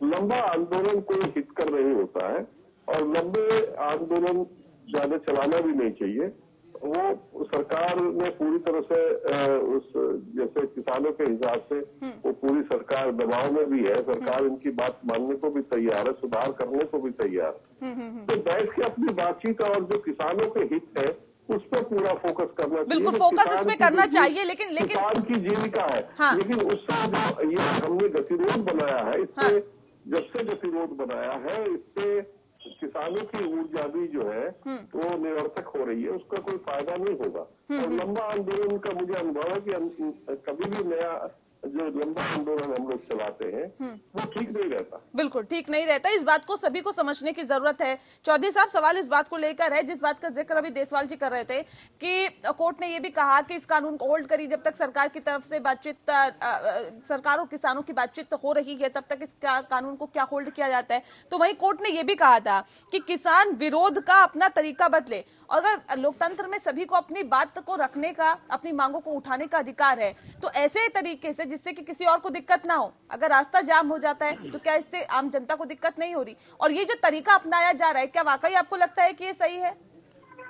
लंबा आंदोलन कोई हित कर नहीं होता है और लंबे आंदोलन ज्यादा चलाना भी नहीं चाहिए। वो सरकार ने पूरी तरह से उस जैसे किसानों के हिसाब से वो पूरी सरकार दबाव में भी है, सरकार इनकी बात मानने को भी तैयार है, सुधार करने को भी तैयार है। तो बैठ के अपनी बातचीत और जो किसानों के हित है उस पर पूरा फोकस करना चाहिए।
बिल्कुल फोकस इसमें करना चाहिए, लेकिन
किसान की जीविका है।
हाँ।
लेकिन उससे जो ये हमने गतिरोध बनाया है, इससे जब से गतिरोध बनाया है इससे किसानों की ऊर्जा भी जो है वो निरर्थक हो रही है, उसका कोई फायदा नहीं होगा। और लंबा आंदोलन का मुझे अनुभव है कि कभी भी नया जो लंबा आंदोलन हम लोग चलाते हैं वो ठीक नहीं रहता।
बिल्कुल ठीक नहीं रहता, इस बात को सभी को समझने की जरूरत है। चौधरी साहब, सवाल इस बात को लेकर है, जिस बात का जिक्र अभी देसवाल जी कर रहे थे कि कोर्ट ने यह भी कहा कि इस कानून को होल्ड करी, जब तक सरकार की तरफ से बातचीत, सरकार और किसानों की बातचीत हो रही है, तब तक इस कानून को क्या होल्ड किया जाता है। तो वहीं कोर्ट ने यह भी कहा था कि किसान विरोध का अपना तरीका बदले। अगर लोकतंत्र में सभी को अपनी बात को रखने का, अपनी मांगों को उठाने का अधिकार है, तो ऐसे तरीके से जिससे कि किसी और को दिक्कत ना हो, अगर रास्ता जाम हो जाता है तो क्या इससे आम जनता को दिक्कत नहीं हो रही? और ये जो तरीका अपनाया जा रहा है, क्या वाकई आपको लगता है कि ये सही है?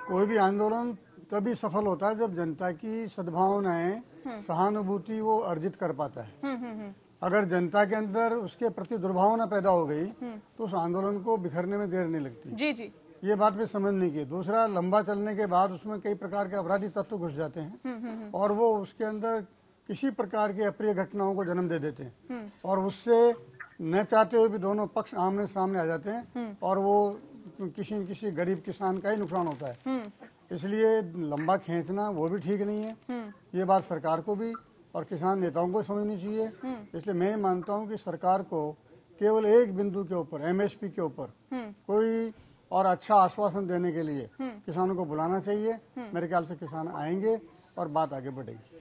कोई भी आंदोलन तभी सफल होता है जब जनता की सद्भावनाएं, सहानुभूति वो अर्जित कर पाता है। अगर जनता के अंदर उसके प्रति दुर्भावना पैदा हो गई तो उस आंदोलन को बिखरने में देर नहीं लगती।
जी जी,
ये बात भी समझने की। दूसरा, लंबा चलने के बाद उसमें कई प्रकार के अपराधी तत्व घुस जाते हैं और वो उसके अंदर किसी प्रकार की अप्रिय घटनाओं को जन्म दे देते हैं और उससे न चाहते हुए भी दोनों पक्ष आमने सामने आ जाते हैं और वो किसी न किसी गरीब किसान का ही नुकसान होता है। इसलिए लंबा खींचना वो भी ठीक नहीं है। ये बात सरकार को भी और किसान नेताओं को समझनी चाहिए। इसलिए मैं मानता हूँ कि सरकार को केवल एक बिंदु के ऊपर, एमएसपी के ऊपर कोई और अच्छा आश्वासन देने के लिए किसानों को बुलाना चाहिए। मेरे ख्याल से किसान आएंगे और बात आगे बढ़ेगी।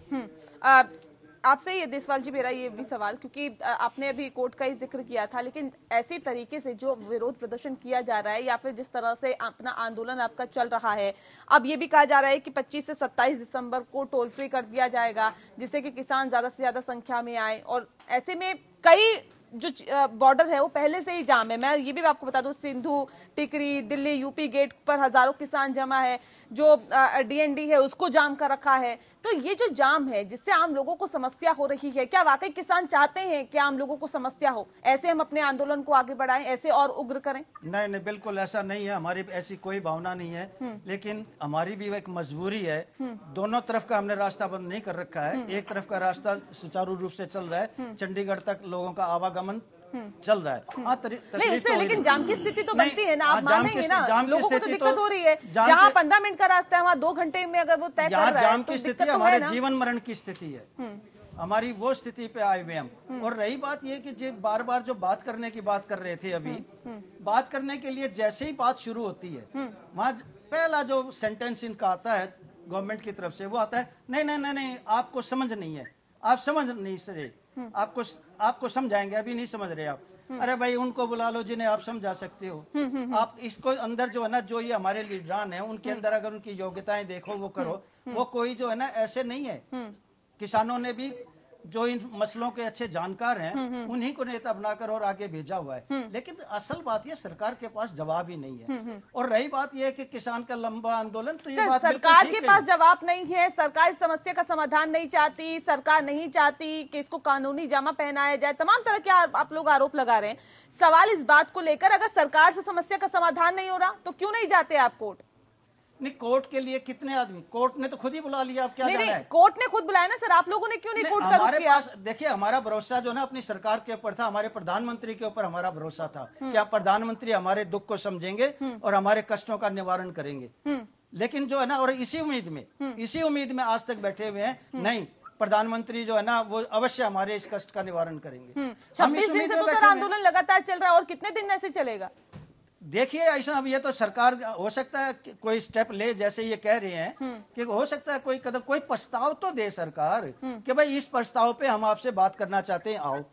आपसे ये देसवाल जी मेरा ये भी सवाल, क्योंकि आपने अभी कोर्ट का ही जिक्र किया था, लेकिन ऐसी तरीके से जो विरोध प्रदर्शन किया जा रहा है या फिर जिस तरह से अपना आंदोलन आपका चल रहा है, अब ये भी कहा जा रहा है कि 25 से 27 दिसंबर को टोल फ्री कर दिया जाएगा, जिससे कि किसान ज्यादा से ज्यादा संख्या में आए। और ऐसे में कई जो बॉर्डर है वो पहले से ही जाम है। मैं ये भी आपको बता दूं, सिंधु, टिकरी, दिल्ली, यूपी गेट पर हजारों किसान जमा है, जो डीएनडी है उसको जाम कर रखा है। तो ये जो जाम है जिससे आम लोगों को समस्या हो रही है, क्या वाकई किसान चाहते हैं कि आम लोगों को समस्या हो, ऐसे हम अपने आंदोलन को आगे बढ़ाएं, ऐसे और उग्र करें?
नहीं नहीं, बिल्कुल ऐसा नहीं है, हमारी ऐसी कोई भावना नहीं है। लेकिन हमारी भी एक मजबूरी है। दोनों तरफ का हमने रास्ता बंद नहीं कर रखा है। एक तरफ का रास्ता सुचारू रूप से चल रहा है, चंडीगढ़ तक लोगों का आवागमन चल रहा है।
नहीं इससे, लेकिन जाम की स्थिति तो बनती है ना, आप मानेंगे ना, लोगों को तो दिक्कत हो रही है। जहाँ 15 मिनट का रास्ता है वहाँ 2 घंटे में अगर वो तय कर रहा है,
जाम
तो
की स्थिति हमारे जीवन मरण की स्थिति है। हमारी वो स्थिति पे आए हुए हम। और रही बात ये कि जो बार बार जो बात करने की बात कर रहे थे, अभी बात करने के लिए जैसे ही बात शुरू होती है, वहाँ पहला जो सेंटेंस इनका आता है गवर्नमेंट की तरफ से, वो आता है नहीं नहीं नहीं नहीं, आपको समझ नहीं है, आप समझ नहीं सके, आपको समझाएंगे, अभी नहीं समझ रहे आप। अरे भाई, उनको बुला लो जिन्हें आप समझा सकते हो। आप इसको अंदर जो है ना, जो ये हमारे लीडरान है, उनके अंदर अगर उनकी योग्यताएं देखो, वो करो, वो कोई जो है ना ऐसे नहीं है। किसानों ने भी जो इन मसलों के अच्छे जानकार हैं, उन्हीं को नेता बनाकर और आगे भेजा हुआ है। लेकिन असल बात ये, सरकार के पास जवाब ही नहीं है। और रही बात ये कि किसान का लंबा आंदोलन, तो ये बात
सरकार के पास जवाब नहीं है, सरकार इस समस्या का समाधान नहीं चाहती, सरकार नहीं चाहती कि इसको कानूनी जामा पहनाया जाए, तमाम तरह के आप लोग आरोप लगा रहे हैं। सवाल इस बात को लेकर, अगर सरकार से समस्या का समाधान नहीं हो रहा तो क्यों नहीं जाते आप कोर्ट?
नहीं, कोर्ट के लिए कितने आदमी, कोर्ट ने तो खुद ही बुला लिया, अब क्या जाना है?
कोर्ट ने खुद बुलाया ना सर, आप लोगों ने क्यों नहीं कोर्ट का रुख किया?
हमारे पास देखिए, हमारा भरोसा जो ना अपनी सरकार के ऊपर था, हमारे प्रधानमंत्री के ऊपर हमारा भरोसा था कि आप प्रधानमंत्री हमारे दुख को समझेंगे और हमारे कष्टों का निवारण करेंगे। लेकिन जो है ना, और इसी उम्मीद में आज तक बैठे हुए हैं, नहीं, प्रधानमंत्री जो है ना वो अवश्य हमारे इस कष्ट का निवारण करेंगे।
26 दिन से तो सर आंदोलन लगातार चल रहा है, और कितने दिन ऐसे चलेगा?
देखिए ऐसा, अब ये तो सरकार हो सकता है कि कोई स्टेप ले, जैसे ये कह रहे हैं कि हो सकता है कोई कदम, कोई प्रस्ताव तो दे सरकार कि भाई इस प्रस्ताव पे हम आपसे बात करना चाहते हैं, आओ।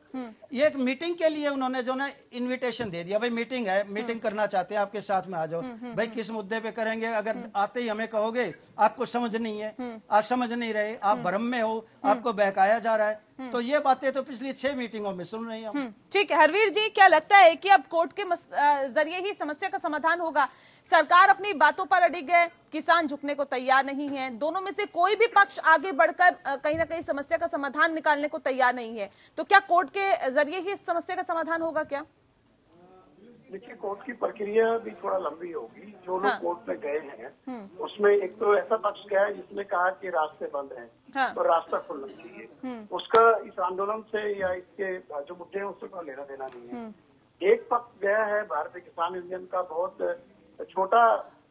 ये एक मीटिंग के लिए उन्होंने जो ना इनविटेशन दे दिया, भाई मीटिंग है, मीटिंग करना चाहते हैं, आपके साथ में आ जाओ। भाई किस मुद्दे पे करेंगे? अगर आते ही हमें कहोगे आपको समझ नहीं है, आप समझ नहीं रहे, आप भ्रम में हो, आपको बहकाया जा रहा है, तो ये बातें तो पिछली 6 मीटिंगों में सुन रही हैं।
ठीक है हरवीर जी, क्या लगता है कि अब कोर्ट के जरिए ही समस्या का समाधान होगा? सरकार अपनी बातों पर अडिग है, किसान झुकने को तैयार नहीं है, दोनों में से कोई भी पक्ष आगे बढ़कर कहीं ना कहीं समस्या का समाधान निकालने को तैयार नहीं है, तो क्या कोर्ट के जरिए ही इस समस्या का समाधान होगा क्या?
देखिए, कोर्ट की प्रक्रिया भी थोड़ा लंबी होगी। जो लोग कोर्ट में गए हैं उसमें एक तो ऐसा पक्ष गया है जिसने कहा कि रास्ते बंद हैं और रास्ता खुलना चाहिए, उसका इस आंदोलन से या इसके जो मुद्दे हैं उससे कोई लेना देना नहीं है। एक पक्ष गया है भारतीय किसान यूनियन का, बहुत छोटा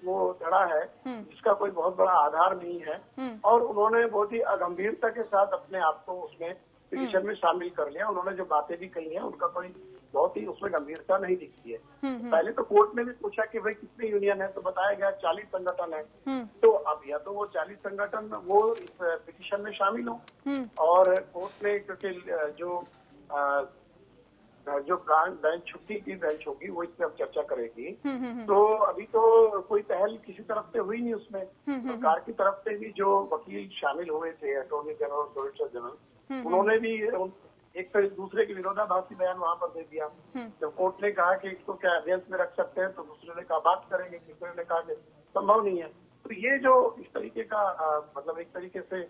वो धड़ा है जिसका कोई बहुत बड़ा आधार नहीं है, और उन्होंने बहुत ही अगंभीरता के साथ अपने आप को उसमें पिटीशन में शामिल कर लिया। उन्होंने जो बातें भी कही हैं उनका कोई बहुत ही उसमें गंभीरता नहीं दिखती है। पहले तो कोर्ट ने भी पूछा कि भाई कितने यूनियन है, तो बताया गया 40 संगठन है। तो अब या तो वो 40 संगठन वो इस पिटीशन में शामिल हो, और कोर्ट ने क्योंकि जो बेंच छुट्टी की बेंच होगी वो इस पर अब चर्चा करेगी। तो अभी तो कोई पहल किसी तरफ से हुई नहीं उसमें। सरकार की तरफ से भी जो वकील शामिल हुए थे, अटॉर्नी जनरल, सॉलिसिटर जनरल, उन्होंने भी एक तो दूसरे के विरोधाभासी बयान वहां पर दे दिया। जब कोर्ट ने कहा कि इसको क्या एविडेंस में रख सकते हैं, तो दूसरे ने कहा बात करेंगे, तीसरे ने कहा कि संभव नहीं है। तो ये जो इस तरीके का मतलब एक तरीके से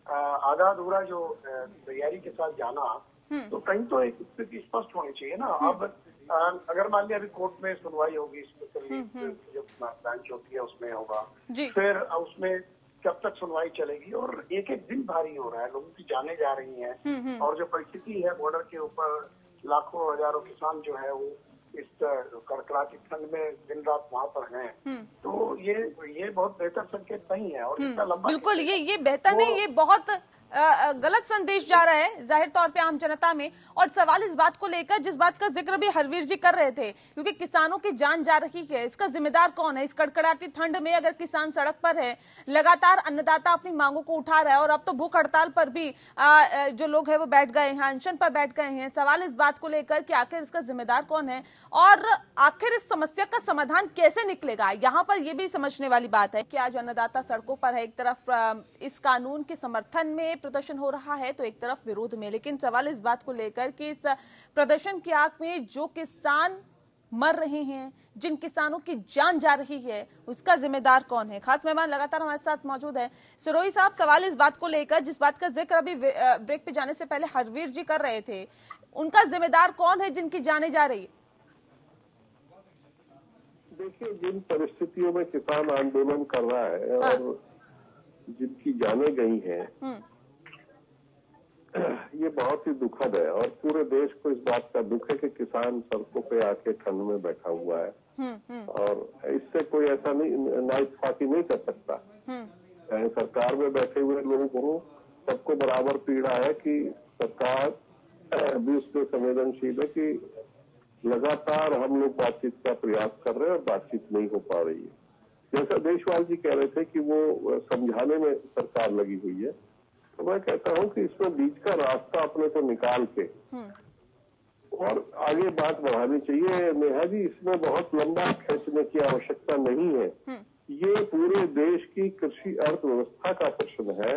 आधा अधूरा जो तैयारी के साथ जाना, तो कहीं तो एक स्थिति स्पष्ट होनी चाहिए ना। अब अगर मान लिया अभी कोर्ट में सुनवाई होगी, जो बेंच होती है उसमें होगा, फिर उसमें कब तक सुनवाई चलेगी, और एक एक दिन भारी हो रहा है, लोगों की जाने जा रही हैं, और जो परिस्थिति है बॉर्डर के ऊपर, लाखों हजारों किसान जो है वो इस कड़कड़ाती ठंड में दिन रात वहाँ पर हैं। तो ये बहुत बेहतर संकेत नहीं है। और इतना लंबा,
बिल्कुल ये बेहतर नहीं, ये बहुत गलत संदेश जा रहा है जाहिर तौर पे आम जनता में। और सवाल इस बात को लेकर, जिस बात का जिक्र भी हरवीर जी कर रहे थे, क्योंकि किसानों की जान जा रही है, इसका जिम्मेदार कौन है? इस कड़कड़ाती ठंड में अगर किसान सड़क पर है, लगातार अन्नदाता अपनी मांगों को उठा रहा है, और अब तो भूख हड़ताल पर भी जो लोग हैं वो बैठ गए हैं, अनशन पर बैठ गए हैं। सवाल इस बात को लेकर कि आखिर इसका जिम्मेदार कौन है, और आखिर इस समस्या का समाधान कैसे निकलेगा? यहाँ पर यह भी समझने वाली बात है कि आज अन्नदाता सड़कों पर है, एक तरफ इस कानून के समर्थन में प्रदर्शन हो रहा है, तो एक तरफ विरोध में। लेकिन सवाल इस बात को लेकर कि इस प्रदर्शन की आग में जो किसान मर रहे हैं, जिन किसानों की जान जा रही है, उसका जिम्मेदार कौन है? खास मेहमान लगातार हमारे साथ मौजूद है। सिरोही साहब, सवाल इस बात को लेकर, जिस बात का जिक्र अभी ब्रेक पे जाने से पहले हरवीर जी कर रहे थे, उनका जिम्मेदार कौन है जिनकी जाने जा रही है?
देखिए, जिन परिस्थितियों में किसान आंदोलन कर रहा है और जिनकी जाने गई हैं, ये बहुत ही दुखद है। और पूरे देश को इस बात का दुख है कि किसान सड़कों पे आके ठंड में बैठा हुआ है, और इससे कोई ऐसा नहीं नाइंसाफी नहीं कर सकता। चाहे सरकार में बैठे हुए लोग हों, सबको बराबर पीड़ा है कि सरकार भी उसमें संवेदनशील है कि लगातार हम लोग बातचीत का प्रयास कर रहे हैं और बातचीत नहीं हो पा रही है। जैसा देशवाल जी कह रहे थे कि वो समझाने में सरकार लगी हुई है, तो मैं कहता हूं कि इसमें बीच का रास्ता अपने को निकाल के और आगे बात बढ़ानी चाहिए। नेहा जी, इसमें बहुत लंबा खींचने की आवश्यकता नहीं है। ये पूरे देश की कृषि अर्थव्यवस्था का प्रश्न है,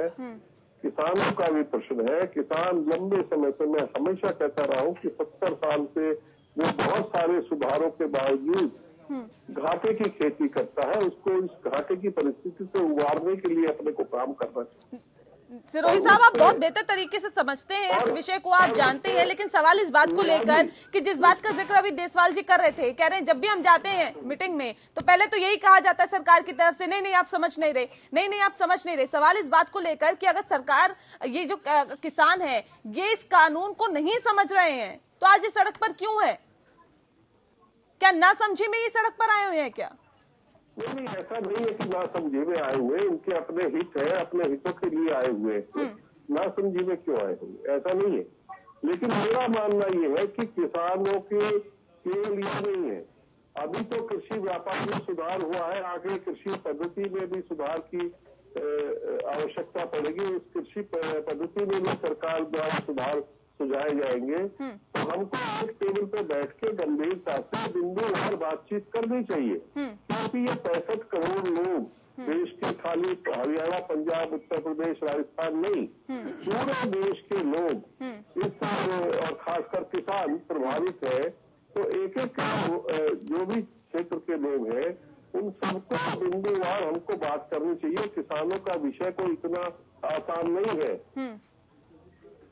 किसानों का भी प्रश्न है। किसान लंबे समय से, मैं हमेशा कहता रहा हूं कि 70 साल से वो बहुत सारे सुधारों के बावजूद घाटे की खेती करता है। उसको इस घाटे की परिस्थिति से उबारने के लिए अपने को काम करना चाहिए।
सिरोही साहब, आप बहुत बेहतर तरीके से समझते हैं इस विषय को, आप जानते हैं। लेकिन सवाल इस बात को लेकर कि जिस बात का जिक्र अभी देशवाल जी कर रहे थे, कह रहे हैं जब भी हम जाते हैं मीटिंग में तो पहले तो यही कहा जाता है सरकार की तरफ से, नहीं आप समझ नहीं रहे, नहीं आप समझ नहीं रहे। सवाल इस बात को लेकर कि अगर सरकार, ये जो किसान है, ये इस कानून को नहीं समझ रहे हैं, तो आज इस सड़क पर क्यों है? क्या ना समझे में ये सड़क पर आए हुए हैं क्या?
नहीं, ऐसा नहीं है कि ना समझे में आए हुए, उनके अपने हित है, अपने हितों के लिए आए हुए। ना समझे में क्यों आए हुए, ऐसा नहीं है। लेकिन मेरा मानना ये है कि किसानों के लिए नहीं है। अभी तो कृषि व्यापार में सुधार हुआ है, आगे कृषि पद्धति में भी सुधार की आवश्यकता पड़ेगी। उस कृषि पद्धति में भी सरकार द्वारा सुधार सुझाए जाएंगे। तो हमको एक टेबल पे बैठ के गंभीरता से बिंदुवार बातचीत करनी चाहिए, क्योंकि ये 65 करोड़ लोग देश के, खाली हरियाणा, पंजाब, उत्तर प्रदेश, राजस्थान नहीं, पूरे देश के लोग इस और खासकर किसान प्रभावित है। तो एक जो भी क्षेत्र के लोग हैं, उन सबको बिंदुवार हमको बात करनी चाहिए। किसानों का विषय कोई इतना आसान नहीं है।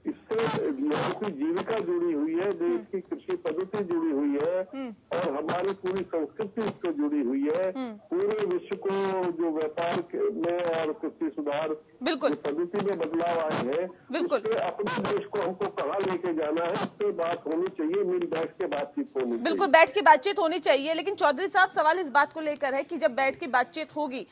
इससे लोगों की जीविका जुड़ी हुई है, देश की कृषि पद्धति जुड़ी हुई है, और हमारी पूरी संस्कृति इससे जुड़ी हुई है। पूरे विश्व को जो व्यापार में और कृषि सुधार पद्धति में बदलाव आए हैं, उससे अपने देश को हमको कहाँ लेके जाना है, इस पे बात होनी चाहिए, मिल बैठ के बातचीत होनी चाहिए।
बिल्कुल, बैठ के बातचीत होनी चाहिए। लेकिन चौधरी साहब, सवाल इस बात को लेकर है कि जब बैठ के बातचीत होगी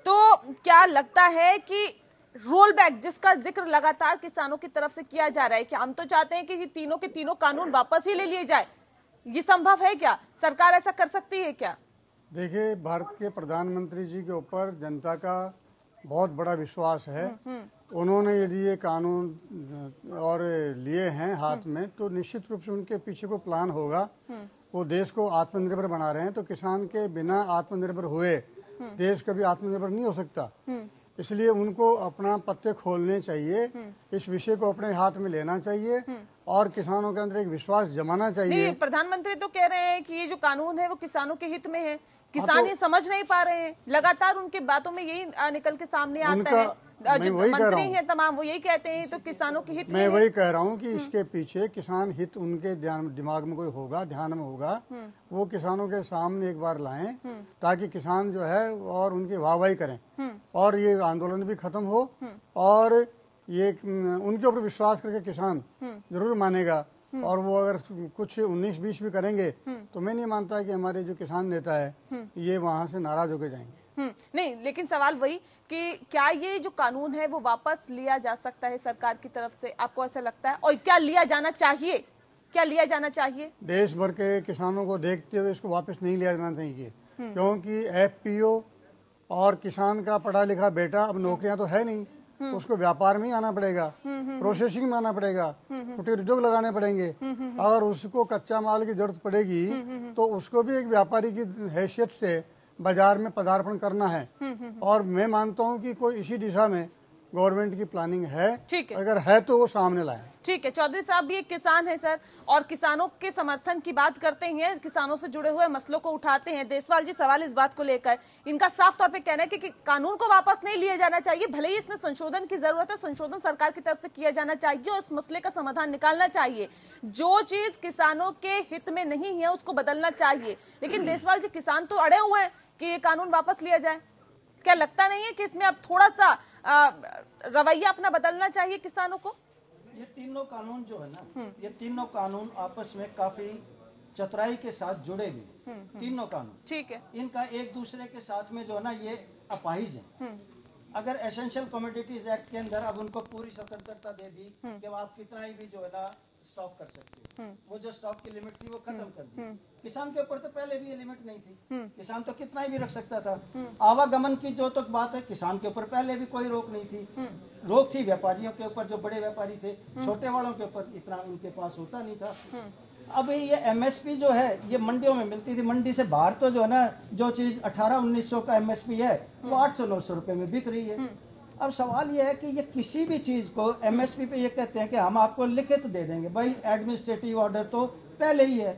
तो क्या लगता है कि रोल बैक जिसका जिक्र लगातार किसानों की तरफ से किया जा रहा है कि हम तो चाहते हैं कि ये तीनों के तीनों कानून वापस ही ले लिए जाए, ये संभव है क्या? सरकार ऐसा कर सकती है क्या?
देखिए, भारत के प्रधानमंत्री जी के ऊपर जनता का बहुत बड़ा विश्वास है। उन्होंने यदि ये कानून और लिए हैं हाथ में, तो निश्चित रूप से उनके पीछे को प्लान होगा। वो देश को आत्मनिर्भर बना रहे हैं, तो किसान के बिना आत्मनिर्भर हुए देश कभी आत्मनिर्भर नहीं हो सकता। इसलिए उनको अपना पत्ते खोलने चाहिए, इस विषय को अपने हाथ में लेना चाहिए और किसानों के अंदर एक विश्वास जमाना चाहिए।
नहीं, प्रधानमंत्री तो कह रहे हैं कि ये जो कानून है वो किसानों के हित में है, किसान ये समझ नहीं पा रहे हैं। लगातार उनकी बातों में यही निकल के सामने आता है। जो मंत्री हैं तमाम वो यही कहते हैं तो किसानों के हित में।
मैं वही कह रहा हूँ कि इसके पीछे किसान हित उनके दिमाग में कोई होगा, ध्यान में होगा, वो किसानों के सामने एक बार लाएं ताकि किसान जो है और उनकी वाहवाही करें और ये आंदोलन भी खत्म हो और ये उनके ऊपर विश्वास करके किसान जरूर मानेगा। और वो अगर कुछ 19-20 भी करेंगे तो मैं नहीं मानता कि हमारे जो किसान नेता है ये वहाँ से नाराज होकर जाएंगे।
नहीं, लेकिन सवाल वही कि क्या ये जो कानून है वो वापस लिया जा सकता है सरकार की तरफ से? आपको ऐसा लगता है? और क्या लिया जाना चाहिए? क्या लिया जाना चाहिए? देश
भर के किसानों को देखते हुए इसको वापस नहीं लिया जाना चाहिए, क्योंकि FPO और किसान का पढ़ा लिखा बेटा अब नौकरियां तो है नहीं, उसको व्यापार में ही आना पड़ेगा, प्रोसेसिंग में आना पड़ेगा, कुटीर उद्योग लगाने पड़ेंगे। अगर उसको कच्चा माल की जरूरत पड़ेगी तो उसको भी एक व्यापारी की हैसियत से बाजार में पदार्पण करना है। और मैं मानता हूं कि कोई इसी दिशा में गवर्नमेंट की प्लानिंग है।
ठीक है,
अगर है तो वो सामने लाए।
ठीक है, चौधरी साहब भी एक किसान है सर, और किसानों के समर्थन की बात करते हैं, किसानों से जुड़े हुए मसलों को उठाते हैं। देसवाल जी सवाल इस बात को लेकर, इनका साफ तौर पे कहना है कि कानून को वापस नहीं लिया जाना चाहिए, भले ही इसमें संशोधन की जरूरत है, संशोधन सरकार की तरफ से किया जाना चाहिए और इस मसले का समाधान निकालना चाहिए। जो चीज किसानों के हित में नहीं है उसको बदलना चाहिए। लेकिन देसवाल जी, किसान तो अड़े हुए हैं कि ये कानून वापस लिया जाए। क्या लगता नहीं है कि इसमें अब थोड़ा सा रवैया अपना बदलना चाहिए किसानों को?
ये तीनों कानून जो है ना, ये तीनों कानून आपस में काफी चतुराई के साथ जुड़े हुए तीनों कानून। ठीक है, इनका एक दूसरे के साथ में जो है ना ये अपाहिज है। अगर एसेंशियल कमोडिटीज एक्ट के अंदर अब उनको पूरी स्वतंत्रता दे दी कि आप कितना ही भी जो है ना स्टॉक कर सकते हो, वो जो स्टॉक की लिमिट थी वो खत्म कर दी। किसान के ऊपर तो पहले भी ये लिमिट नहीं थी, किसान तो कितना ही भी रख सकता था। आवागमन की जो तो बात है, किसान के ऊपर पहले भी कोई रोक नहीं थी। रोक थी व्यापारियों के ऊपर, जो बड़े व्यापारी थे, छोटे वालों के ऊपर इतना उनके पास होता नहीं था। अब ये MSP जो है ये मंडियों में मिलती थी, मंडी से बाहर तो जो है ना जो चीज 1800-1900 का MSP है वो 800-900 रुपए में बिक रही है। अब सवाल ये है कि ये किसी भी चीज को MSP पे ये कहते हैं कि हम आपको लिखित दे देंगे। भाई एडमिनिस्ट्रेटिव ऑर्डर तो पहले ही है,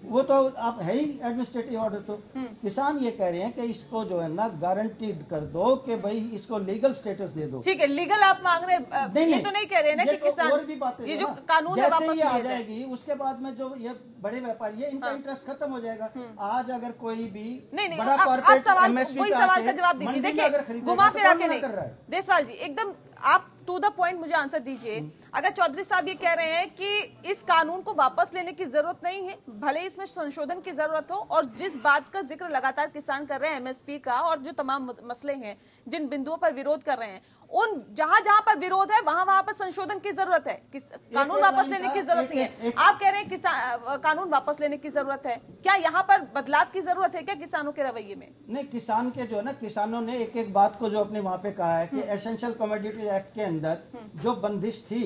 वो तो आप है ही एडमिनिस्ट्रेटिव ऑर्डर। तो किसान ये कह रहे हैं कि इसको जो है ना गारंटीड कर दो कि भाई इसको लीगल स्टेटस दे दो। ठीक है, लीगल आप मांग रहे हैं, ये तो नहीं कह रहे ना कि किसान, और भी बातें ये जो कानून है वापस आ जाएगी उसके बाद में जो ये बड़े व्यापारी है इनका इंटरेस्ट खत्म हो जाएगा। आज अगर कोई भी बड़ा कॉर्पोरेट MSP का जवाब दीजिए, देखिए घुमा फिरा के नहीं। देसवाल जी एकदम आप टू द पॉइंट मुझे आंसर दीजिए। अगर चौधरी साहब ये कह रहे हैं कि इस कानून को वापस लेने की जरूरत नहीं है, भले ही इसमें संशोधन की जरूरत हो, और जिस बात का जिक्र लगातार किसान कर रहे हैं MSP का और जो तमाम मसले हैं जिन बिंदुओं पर विरोध कर रहे हैं, उन जहां जहां पर विरोध है वहां पर संशोधन की जरूरत है, कानून वापस लेने की जरूरत नहीं है। आप कह रहे हैं कानून वापस लेने की जरूरत है, क्या यहाँ पर बदलाव की जरूरत है क्या किसानों के रवैये में? नहीं, किसान के जो है ना, किसानों ने एक एक बात को जो अपने वहां पे कहा है कि एसेंशियल कमोडिटी एक्ट के अंदर जो बंदिश थी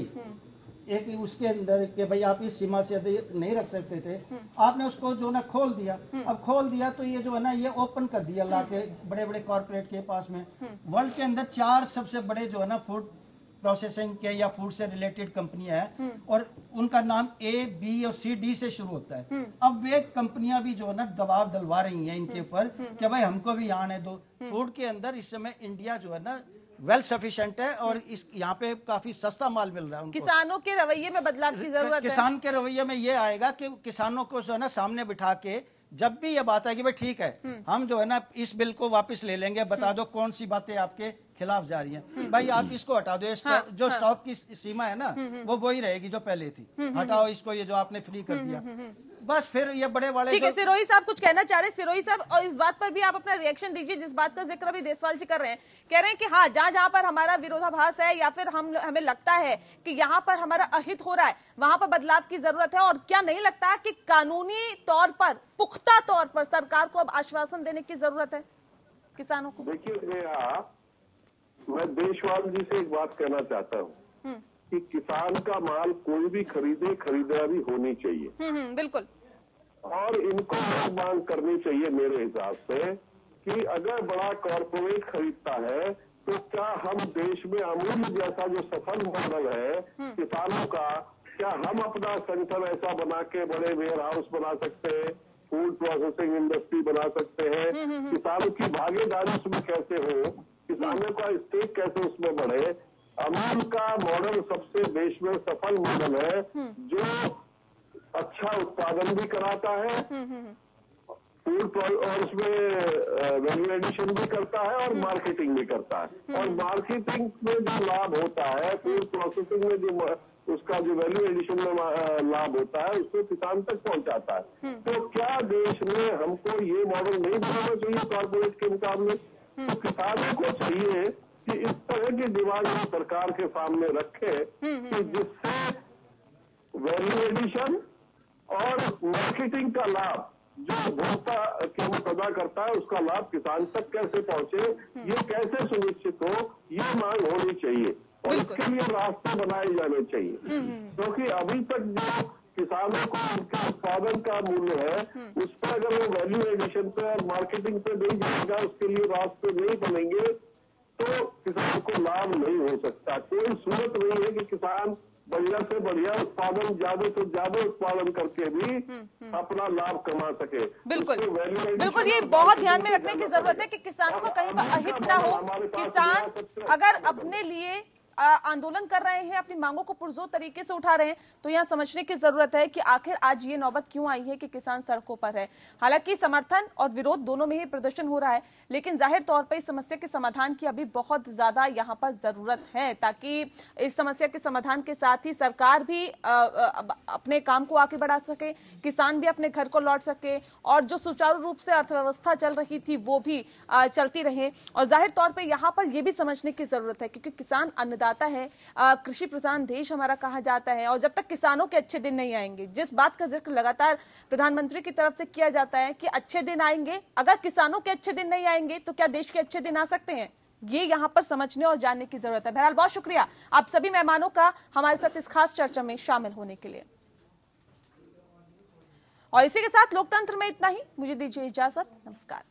एक उसके अंदर कि भाई आप इस सीमा से अधिक नहीं रख सकते थे, आपने उसको जो ना खोल दिया। अब खोल दिया तो ये जो है ना ये ओपन कर दिया ला के बड़े बड़े कॉर्पोरेट के पास में। वर्ल्ड के अंदर 4 सबसे बड़े जो है ना फूड प्रोसेसिंग के या फूड से रिलेटेड कंपनियां हैं और उनका नाम A, B और C, D से शुरू होता है। अब वे कंपनियां भी जो है ना दबाव डलवा रही हैं इनके ऊपर कि भाई हमको भी यहाँ आने दो। फूड के अंदर इस समय इंडिया जो है ना वेल सफिशिएंट है और इस यहाँ पे काफी सस्ता माल मिल रहा है उनको। किसानों के रवैये में बदलाव की जरूरत है। किसान के रवैये में ये आएगा कि किसानों को जो है ना सामने बिठा के जब भी ये बात है कि भाई ठीक है हम जो है ना इस बिल को वापस ले लेंगे, बता दो कौन सी बातें आपके खिलाफ जा रही हैं, भाई आप इसको हटा दो। जो स्टॉक की सीमा है ना वो वही रहेगी जो पहले थी, हटाओ इसको, ये जो आपने फ्री कर दिया। बस फिर ये बड़े वाले
ठीक है, सिरोही साहब कुछ कहना चाह रहे हैं। सिरोही साहब, और इस बात पर भी आप अपना रिएक्शन दीजिए जिस बात का जिक्र अभी देसवाल जी कर रहे हैं। कह रहे हैं कि हाँ, जहां पर हमारा विरोधाभास है या फिर हमें लगता है कि यहाँ पर हमारा अहित हो रहा है, वहां पर बदलाव की जरूरत है। और क्या नहीं लगता कि कानूनी तौर पर, पुख्ता तौर पर सरकार को अब आश्वासन देने की जरूरत है किसानों को?
देखिए, मैं देशवाल जी से एक बात कहना चाहता हूँ कि किसान का माल कोई भी खरीदे, खरीदारी होनी चाहिए।
बिल्कुल।
और इनको मांग करनी चाहिए मेरे हिसाब से कि अगर बड़ा कॉर्पोरेट खरीदता है तो क्या हम देश में अमूल जैसा जो सफल मॉडल है किसानों का, क्या हम अपना संगठन ऐसा बना के बड़े वेयर हाउस बना सकते हैं, फूड प्रोसेसिंग इंडस्ट्री बना सकते हैं, किसानों की भागीदारी उसमें कैसे हो, किसानों का स्टेक कैसे उसमें बढ़े। अमूल का मॉडल सबसे देश में सफल मॉडल है जो अच्छा उत्पादन भी कराता है, फूड और उसमें वैल्यू एडिशन भी करता है और मार्केटिंग भी करता है। और मार्केटिंग में जो लाभ होता है, फूड प्रोसेसिंग में जो उसका जो वैल्यू एडिशन में लाभ होता है, उसको किसान तक पहुंचाता है। तो क्या देश में हमको ये मॉडल नहीं बनाना चाहिए कॉर्पोरेट के मुकाबले? तो किसानों को चाहिए कि इस तरह की डिमांड सरकार के सामने रखे कि जिससे वैल्यू एडिशन और मार्केटिंग का लाभ जो उपभोक्ता कीमत अदा करता है उसका लाभ किसान तक कैसे पहुंचे, ये कैसे सुनिश्चित हो, ये मांग होनी चाहिए। और इसके लिए रास्ते बनाए जाने चाहिए, क्योंकि अभी तक जो किसानों को उनके उत्पादन का मूल्य है उस पर अगर वो वैल्यू एडिशन पे और मार्केटिंग पे नहीं जाएगा, उसके लिए रास्ते नहीं बनेंगे तो किसान को लाभ नहीं हो सकता। कोई सूरत नहीं है कि किसान बढ़िया से बढ़िया उत्पादन, ज्यादा से ज्यादा उत्पादन करके भी अपना लाभ कमा सके।
बिल्कुल बिल्कुल, ये बहुत ध्यान में रखने की जरूरत है कि किसानों को कहीं पर अहित ना हो। किसान अगर अपने लिए आंदोलन कर रहे हैं, अपनी मांगों को पुरजोर तरीके से उठा रहे हैं, तो यहां समझने की जरूरत है कि आखिर आज ये नौबत क्यों आई है कि किसान सड़कों पर है। हालांकि समर्थन और विरोध दोनों में ही प्रदर्शन हो रहा है, लेकिन जाहिर तौर पर इस समस्या के समाधान की अभी बहुत ज्यादा यहां पर जरूरत है, ताकि इस समस्या के समाधान के साथ ही सरकार भी अपने काम को आगे बढ़ा सके, किसान भी अपने घर को लौट सके, और जो सुचारू रूप से अर्थव्यवस्था चल रही थी वो भी चलती रहे। और जाहिर तौर पर यहाँ पर यह भी समझने की जरूरत है, क्योंकि किसान अन्नदाता है, कृषि प्रधान देश हमारा कहा जाता है, और जब तक किसानों के अच्छे दिन नहीं आएंगे, जिस बात का जिक्र लगातार प्रधानमंत्री की तरफ से किया जाता है कि अच्छे दिन आएंगे, अगर किसानों के अच्छे दिन नहीं आएंगे तो क्या देश के अच्छे दिन आ सकते हैं? ये यहां पर समझने और जानने की जरूरत है। बहरहाल बहुत शुक्रिया आप सभी मेहमानों का हमारे साथ इस खास चर्चा में शामिल होने के लिए। और इसी के साथ लोकतंत्र में इतना ही, मुझे दीजिए इजाजत, नमस्कार।